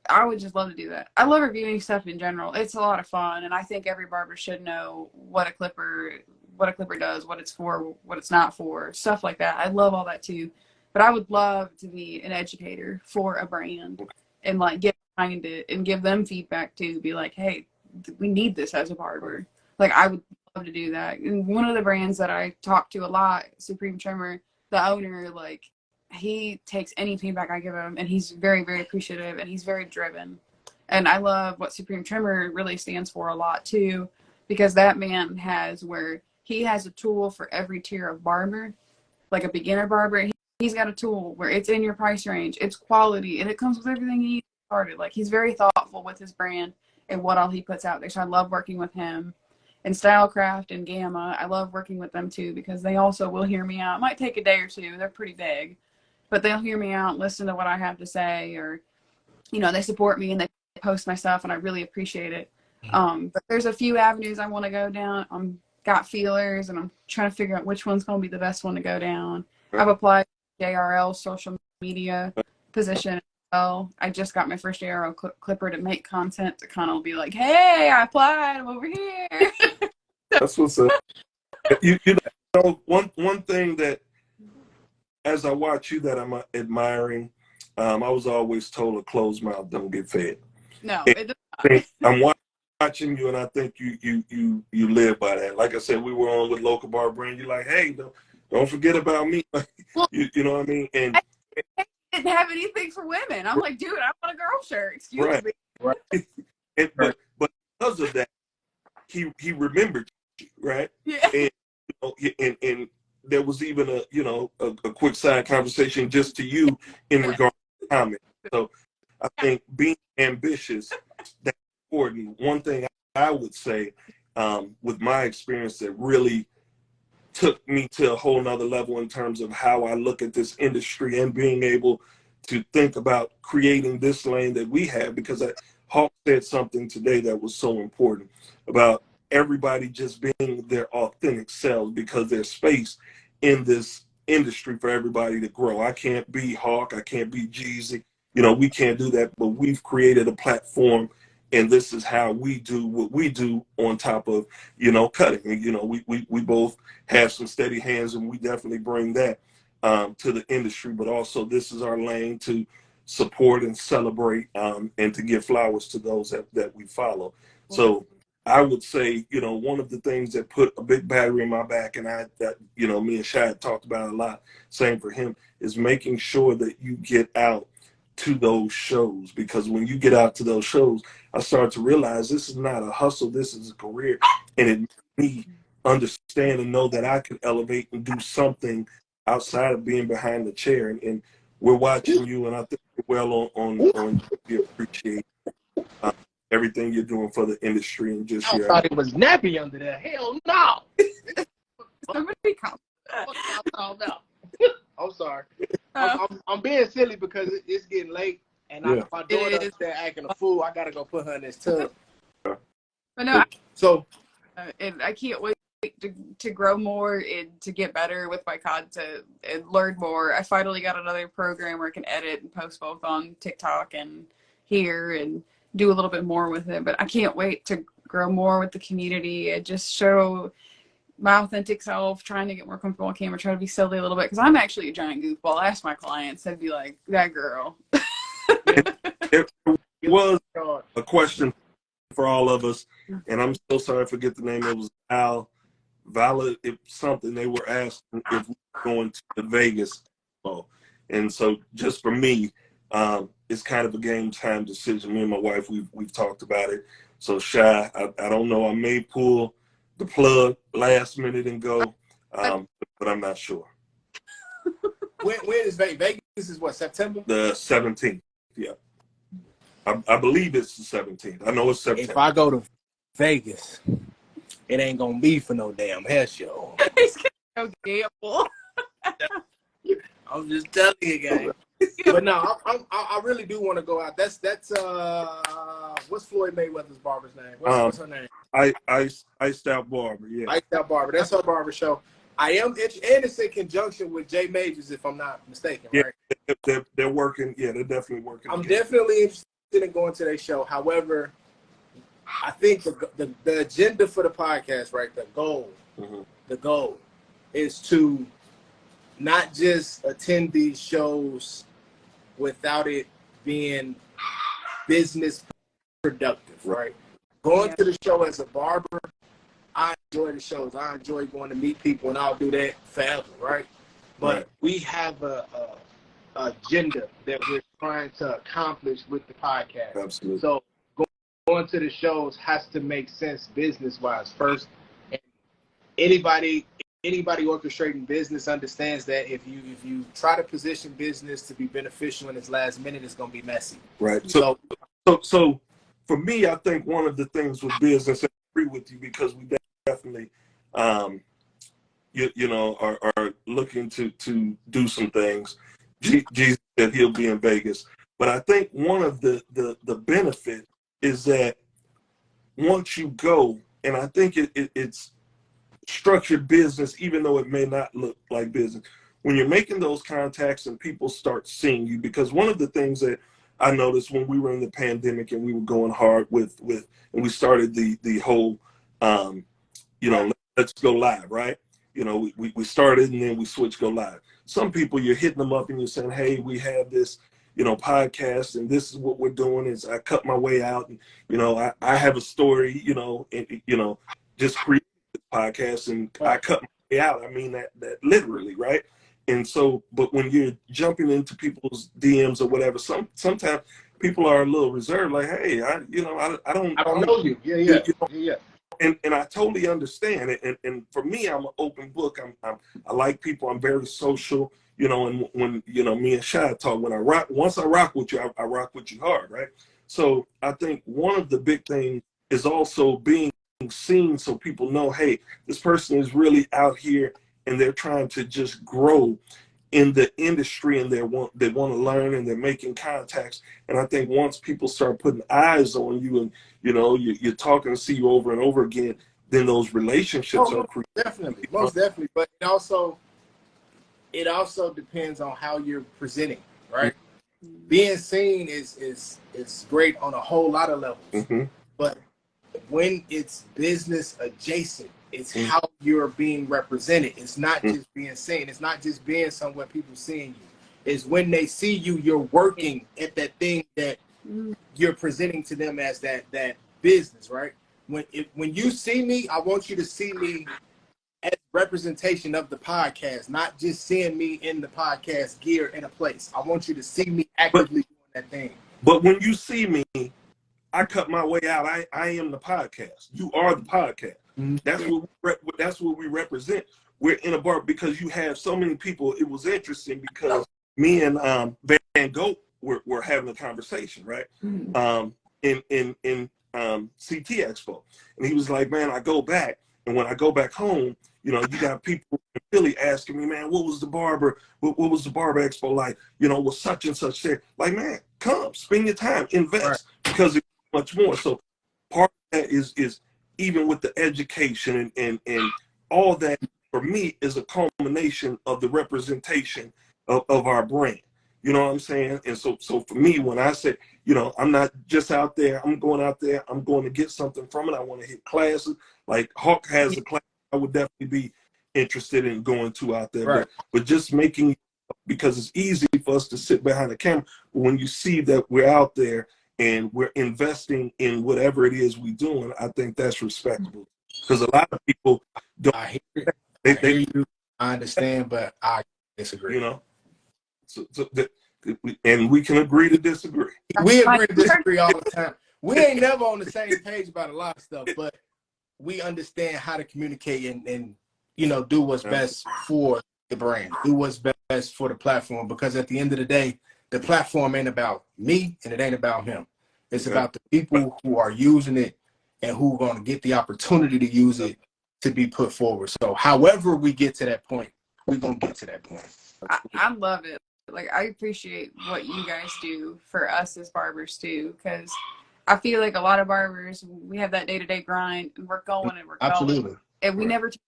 I would just love to do that. I love reviewing stuff in general. It's a lot of fun, and I think every barber should know what a clipper does, what it's for, what it's not for, stuff like that. I love all that too. But I would love to be an educator for a brand and like get behind it and give them feedback too. Be like, hey, we need this as a barber. Like, I would love to do that. And one of the brands that I talk to a lot, Supreme Trimmer, the owner, like, he takes any feedback I give him, and he's very, very appreciative, and he's very driven. And I love what Supreme Trimmer really stands for a lot too, because that man has where he has a tool for every tier of barber. Like a beginner barber, he's got a tool where it's in your price range, it's quality, and it comes with everything you need to get started. Like, he's very thoughtful with his brand and what all he puts out there. So I love working with him. And Stylecraft and Gamma, I love working with them too, because they also will hear me out. It might take a day or two. They're pretty big. But they'll hear me out, listen to what I have to say, or, they support me and they post my stuff, and I really appreciate it. But there's a few avenues I want to go down. I'm got feelers, and I'm trying to figure out which one's going to be the best one to go down. I've applied to JRL social media position as well. I just got my first JRL clipper to make content to kind of be like, hey, I applied, I'm over here. That's what's up. One thing that, as I watch you, that I'm admiring, I was always told a closed mouth don't get fed. No, it does not. I'm watching you, and I think you live by that. Like I said, we were on with Local Bar Brand. You're like, hey, don't forget about me. Well, you know what I mean? And I didn't have anything for women. I'm like, dude, I want a girl shirt. Excuse me. Right. But because of that, he remembered you, right? Yeah. And there was even a quick side conversation just to you in regard to comment. So I think being ambitious, that's important. One thing I would say, with my experience, that really took me to a whole nother level in terms of how I look at this industry and being able to think about creating this lane that we have, because Hawk said something today that was so important about everybody just being their authentic selves, because there's space in this industry for everybody to grow. I can't be Hawk, I can't be Jeezy, you know, we can't do that, but we've created a platform, and this is how we do what we do on top of, you know, cutting. You know, we both have some steady hands, and we definitely bring that to the industry, but also this is our lane to support and celebrate and to give flowers to those that we follow. So I would say, you know, one of the things that put a big battery in my back, and that, you know, me and Shad talked about a lot, same for him, is making sure that you get out to those shows, because when you get out to those shows, I started to realize this is not a hustle, this is a career, and it made me understand and know that I could elevate and do something outside of being behind the chair. And we're watching you, and I think you're well on we appreciate everything you're doing for the industry, and just I thought it was nappy under there. Hell no. Somebody call. Oh, no. I'm sorry. I'm being silly because it's getting late, and my daughter is there acting a fool. I gotta go put her in this tub. But no, So and I can't wait to grow more and to get better with my content and learn more. I finally got another program where I can edit and post both on TikTok and here and do a little bit more with it. But I can't wait to grow more with the community and just show my authentic self, trying to get more comfortable on camera, try to be silly a little bit, because I'm actually a giant goofball. I ask my clients, they'd be like, that girl. It was a question for all of us, and I'm so sorry I forget the name. It was Vala, if something they were asking if we were going to Vegas. And so just for me, it's kind of a game time decision. Me and my wife, we've talked about it. So Shy, I don't know. I may pull the plug last minute and go, but I'm not sure. When is Vegas? Vegas is what, September? The 17th, yeah. I believe it's the 17th. I know it's September. if I go to Vegas, it ain't gonna be for no damn hair show. He's gonna gamble. I'm just telling you guys. But no, I really do want to go out. That's what's Floyd Mayweather's barber's name? What's her name? Iced Out Barber, yeah. Iced Out Barber. That's her barber show. I am interested, and it's in conjunction with Jay Majors, if I'm not mistaken, Yeah, right? they're working. Yeah, they're definitely working. I'm definitely interested in going to their show. However, I think the agenda for the podcast, right, the goal is to not just attend these shows without it being business productive, right? Going to the show as a barber, I enjoy the shows. I enjoy going to meet people, and I'll do that forever, right? But we have a agenda that we're trying to accomplish with the podcast. Absolutely. So going to the shows has to make sense business-wise first. And anybody orchestrating business understands that if you try to position business to be beneficial in its last minute, it's going to be messy. Right. So for me, I think one of the things with business, I agree with you, because we definitely, you know, are looking to do some things. Jesus said he'll be in Vegas, but I think one of the benefit is that once you go, and I think it's structured business, even though it may not look like business, when you're making those contacts and people start seeing you, because one of the things that I noticed when we were in the pandemic and we were going hard with and we started the whole you know, let's go live, right? You know, we started and then we switched go live. Some people, you're hitting them up and you're saying, hey, we have this, you know, podcast, and this is what we're doing, is I cut my way out, and you know, I have a story, you know, and you know, just create this podcast and I cut my way out. I mean that literally, right? And so, but when you're jumping into people's DMs or whatever, sometimes people are a little reserved, like, hey, I don't know you. Yeah. And I totally understand it. And for me, I'm an open book. I like people. I'm very social, you know. And when you know, me and Shy talk, once I rock with you, I rock with you hard, right? So I think one of the big things is also being seen, so people know, hey, this person is really out here and they're trying to just grow in the industry, and they want to learn, and they're making contacts. And I think once people start putting eyes on you, and you know, you're talking to see you over and over again, then those relationships are created. Definitely, most definitely. But it also depends on how you're presenting, right? being seen is great on a whole lot of levels, but when it's business adjacent, it's how you're being represented. It's not just being seen. It's not just being somewhere people seeing you. It's when they see you, you're working at that thing that you're presenting to them as that business, right? When you see me, I want you to see me as representation of the podcast, not just seeing me in the podcast gear in a place. I want you to see me actively doing that thing. But when you see me, I cut my way out. I am the podcast. You are the podcast. That's what we represent. We're in a bar because you have so many people. It was interesting because me and Van Gogh were having a conversation, right? In CT Expo, and he was like, "Man, I go back, and when I go back home, you know, you got people in Philly asking me, man, what was the barber expo like? You know, was such and such there? Like, man, come, spend your time, invest, because it's much more." So part of that is even with the education and all that, for me, is a culmination of the representation of our brand. You know what I'm saying? And so for me, when I say, you know, I'm not just out there, I'm going out there, I'm going to get something from it. I want to hit classes. Like Hawk has a class I would definitely be interested in going to out there. But just making, because it's easy for us to sit behind the camera. But when you see that we're out there and we're investing in whatever it is we're doing, I think that's respectable. Because a lot of people don't. I hear you. I understand, but I disagree. You know? And we can agree to disagree. We agree to disagree all the time. We ain't never on the same page about a lot of stuff, but we understand how to communicate and you know, do what's best for the brand, do what's best for the platform. Because at the end of the day, the platform ain't about me and it ain't about him. It's about the people who are using it and who are going to get the opportunity to use it to be put forward. So however we get to that point, we're going to get to that point. I love it. Like, I appreciate what you guys do for us as barbers too, because I feel like a lot of barbers, we have that day-to-day grind and we're going, and we never take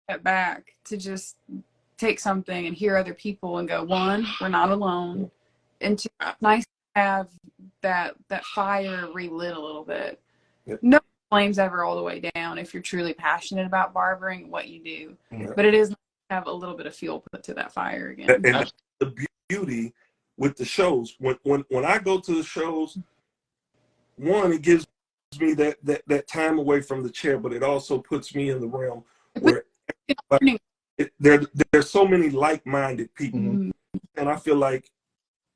that back to just take something and hear other people and go, one, we're not alone, and two, it's nice to have that fire relit a little bit. No flames ever all the way down if you're truly passionate about barbering and what you do, but it is nice to have a little bit of fuel put to that fire again. And the beauty with the shows, when I go to the shows, one, it gives me that time away from the chair, but it also puts me in the realm where there's so many like-minded people, and I feel like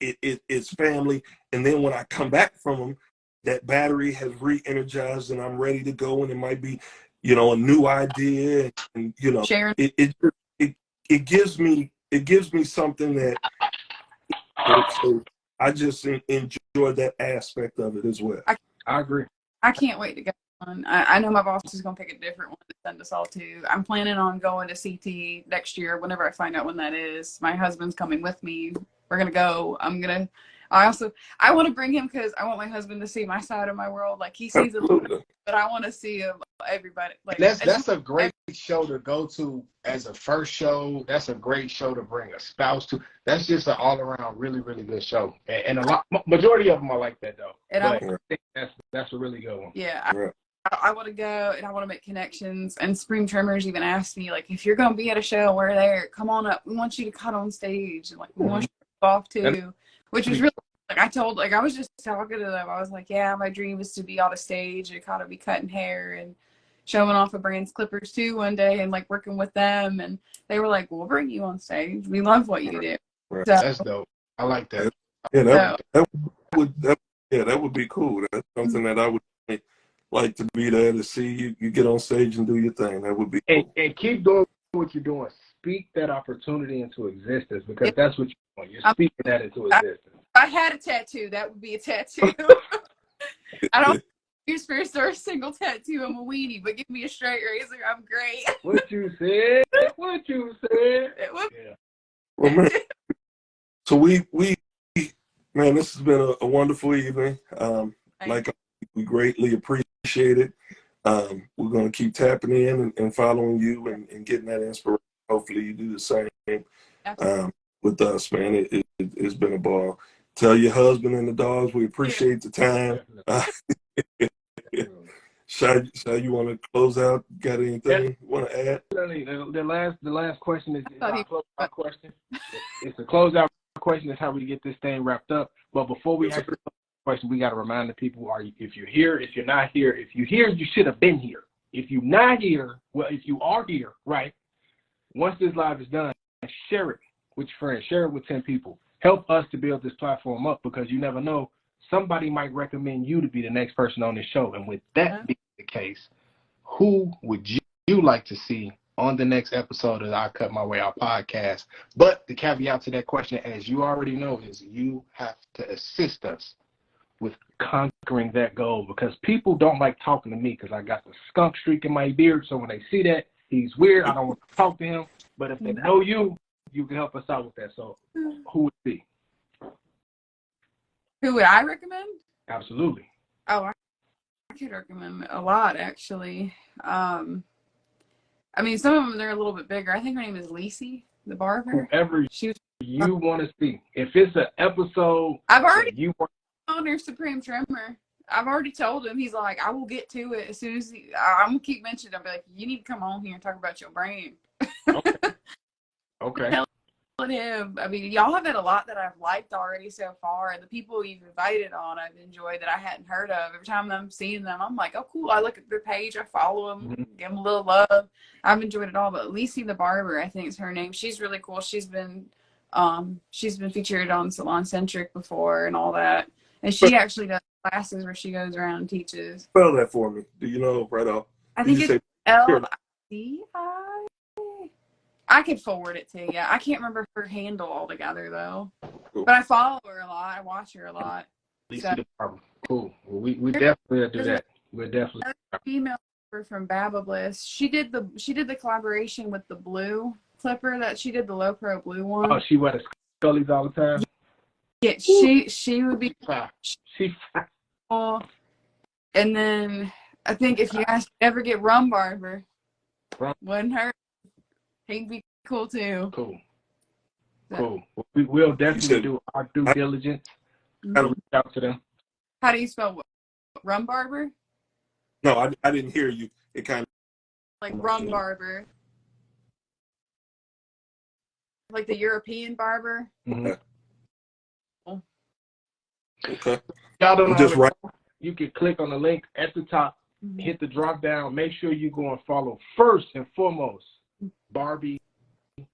it's family. And then when I come back from them, that battery has re-energized and I'm ready to go, and it might be, you know, a new idea, and you know, it gives me something that, so I just enjoy that aspect of it as well. I agree. I can't wait to go on. I know my boss is going to pick a different one to send us all to. I'm planning on going to CT next year, whenever I find out when that is. My husband's coming with me. We're going to go. I want to bring him because I want my husband to see my side of my world. Like, he sees it, but I want to see everybody. Like, that's a great show to go to as a first show. That's a great show to bring a spouse to. That's just an all around really, really good show. And majority of them are like that though. And I think that's a really good one. Yeah. I want to go and I want to make connections. And Spring Trimmers even asked me, like, if you're going to be at a show, we're there. Come on up. We want you to cut on stage. And like, we want you to go off too. Which was really, like, I was just talking to them. I was like, yeah, my dream is to be on a stage and kind of be cutting hair and showing off a brand's clippers too one day and like working with them. And they were like, we'll bring you on stage. We love what you do. Right. So, that's dope. I like that. Yeah, that would be cool. That's something that I would like to be there to see you get on stage and do your thing. That would be cool. And keep doing what you're doing. Speak that opportunity into existence, because that's what you're doing. You're speaking that into existence. I had a tattoo. That would be a tattoo. I don't use for a single tattoo. I'm a weenie, but give me a straight razor. I'm great. What you said? What you said? Yeah. Well, man, so we man, this has been a wonderful evening. Like, we greatly appreciate it. We're going to keep tapping in and following you and getting that inspiration. Hopefully you do the same with us, man. It's been a ball. Tell your husband and the dogs we appreciate the time. Shy, you want to close out? Got anything you want to add? The last question is our closeout question. It's a closeout question. It's how we get this thing wrapped up. But before we ask the question, we got to remind the people: if you're here, if you're not here, if you're here, you should have been here. If you're not here, well, if you are here, right? Once this live is done, share it with your friends. Share it with 10 people. Help us to build this platform up, because you never know. Somebody might recommend you to be the next person on this show. And with that being the case, who would you like to see on the next episode of the I Cut My Way Out podcast? But the caveat to that question, as you already know, is you have to assist us with conquering that goal, because people don't like talking to me because I got the skunk streak in my beard. So when they see that, he's weird. I don't want to talk to him. But if they know you can help us out with that. So who would it be? Who would I recommend? Absolutely. Oh, I could recommend a lot, actually. I mean, some of them, they're a little bit bigger. I think her name is Lacey, the barber. Whoever you want to see. If it's an episode I've already you want on her Supreme Trimmer. I've already told him. He's like, I will get to it as soon as I'm going to keep mentioning. I'll be like, you need to come on here and talk about your brand. Okay. Telling him. I mean, y'all have had a lot that I've liked already so far. And the people you've invited on, I've enjoyed that I hadn't heard of. Every time I'm seeing them, I'm like, oh, cool. I look at their page. I follow them. Give them a little love. I've enjoyed it all. But Lacey the Barber, I think is her name. She's really cool. She's been featured on Salon Centric before and all that. And she actually does classes where she goes around and teaches. Spell that for me. Do you know right off? I think it's L-I-C-I. I could forward it to you. I can't remember her handle altogether, though. Cool. But I follow her a lot. I watch her a lot. Cool. Well, we definitely do that. We're definitely female from Baba Bliss. She did the collaboration with the blue clipper that she did, the low pro blue one. Oh, she wear the Scullies all the time. Yeah, she would be. She's cool. And then I think if you guys ever get Rum Barber, wouldn't hurt. He'd be cool too. Cool. Well, we will definitely do our due diligence. And reach out to them. How do you spell what? Rum Barber? No, I didn't hear you. It kind of like Rum Barber. Like the European barber. Mm-hmm. Okay. Y'all don't know just right. You can click on the link at the top, hit the drop down. Make sure you go and follow first and foremost Barbie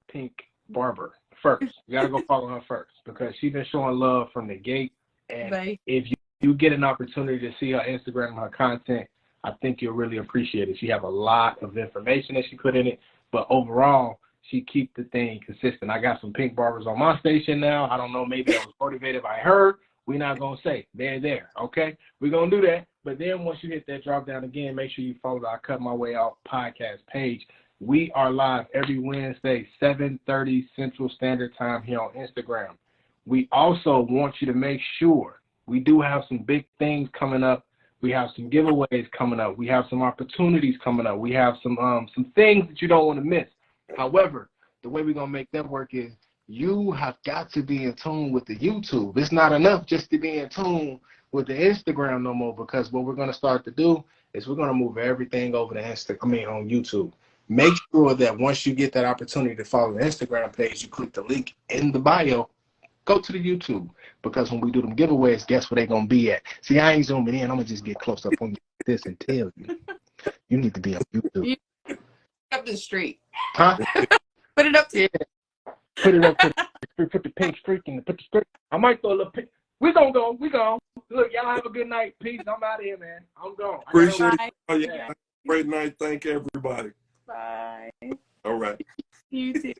Pink Barber first. You gotta go follow her first, because she's been showing love from the gate. And if you get an opportunity to see her Instagram and her content, I think you'll really appreciate it. She have a lot of information that she put in it, but overall, she keep the thing consistent. I got some pink barbers on my station now. I don't know, maybe I was motivated by her. We're not going to say. They're there, okay? We're going to do that. But then once you hit that drop down again, make sure you follow the I Cut My Way Out podcast page. We are live every Wednesday, 7:30 Central Standard Time here on Instagram. We also want you to make sure we do have some big things coming up. We have some giveaways coming up. We have some opportunities coming up. We have some things that you don't want to miss. However, the way we're going to make that work is you have got to be in tune with the YouTube. It's not enough just to be in tune with the Instagram no more, because what we're going to start to do is we're going to move everything over to on YouTube. Make sure that once you get that opportunity to follow the Instagram page, you click the link in the bio, go to the YouTube, because when we do them giveaways, guess where they're going to be at? See, I ain't zooming in. I'm going to just get close up on you like this and tell you. You need to be on YouTube. Up the street. Huh? Put it up to Put it up to put the pink streak in. Put the streak. I might throw a little pink. We gonna. Look, y'all have a good night. Peace. I'm out of here, man. I'm gone. Appreciate it. Oh, yeah. Great night. Thank everybody. Bye. All right. You too.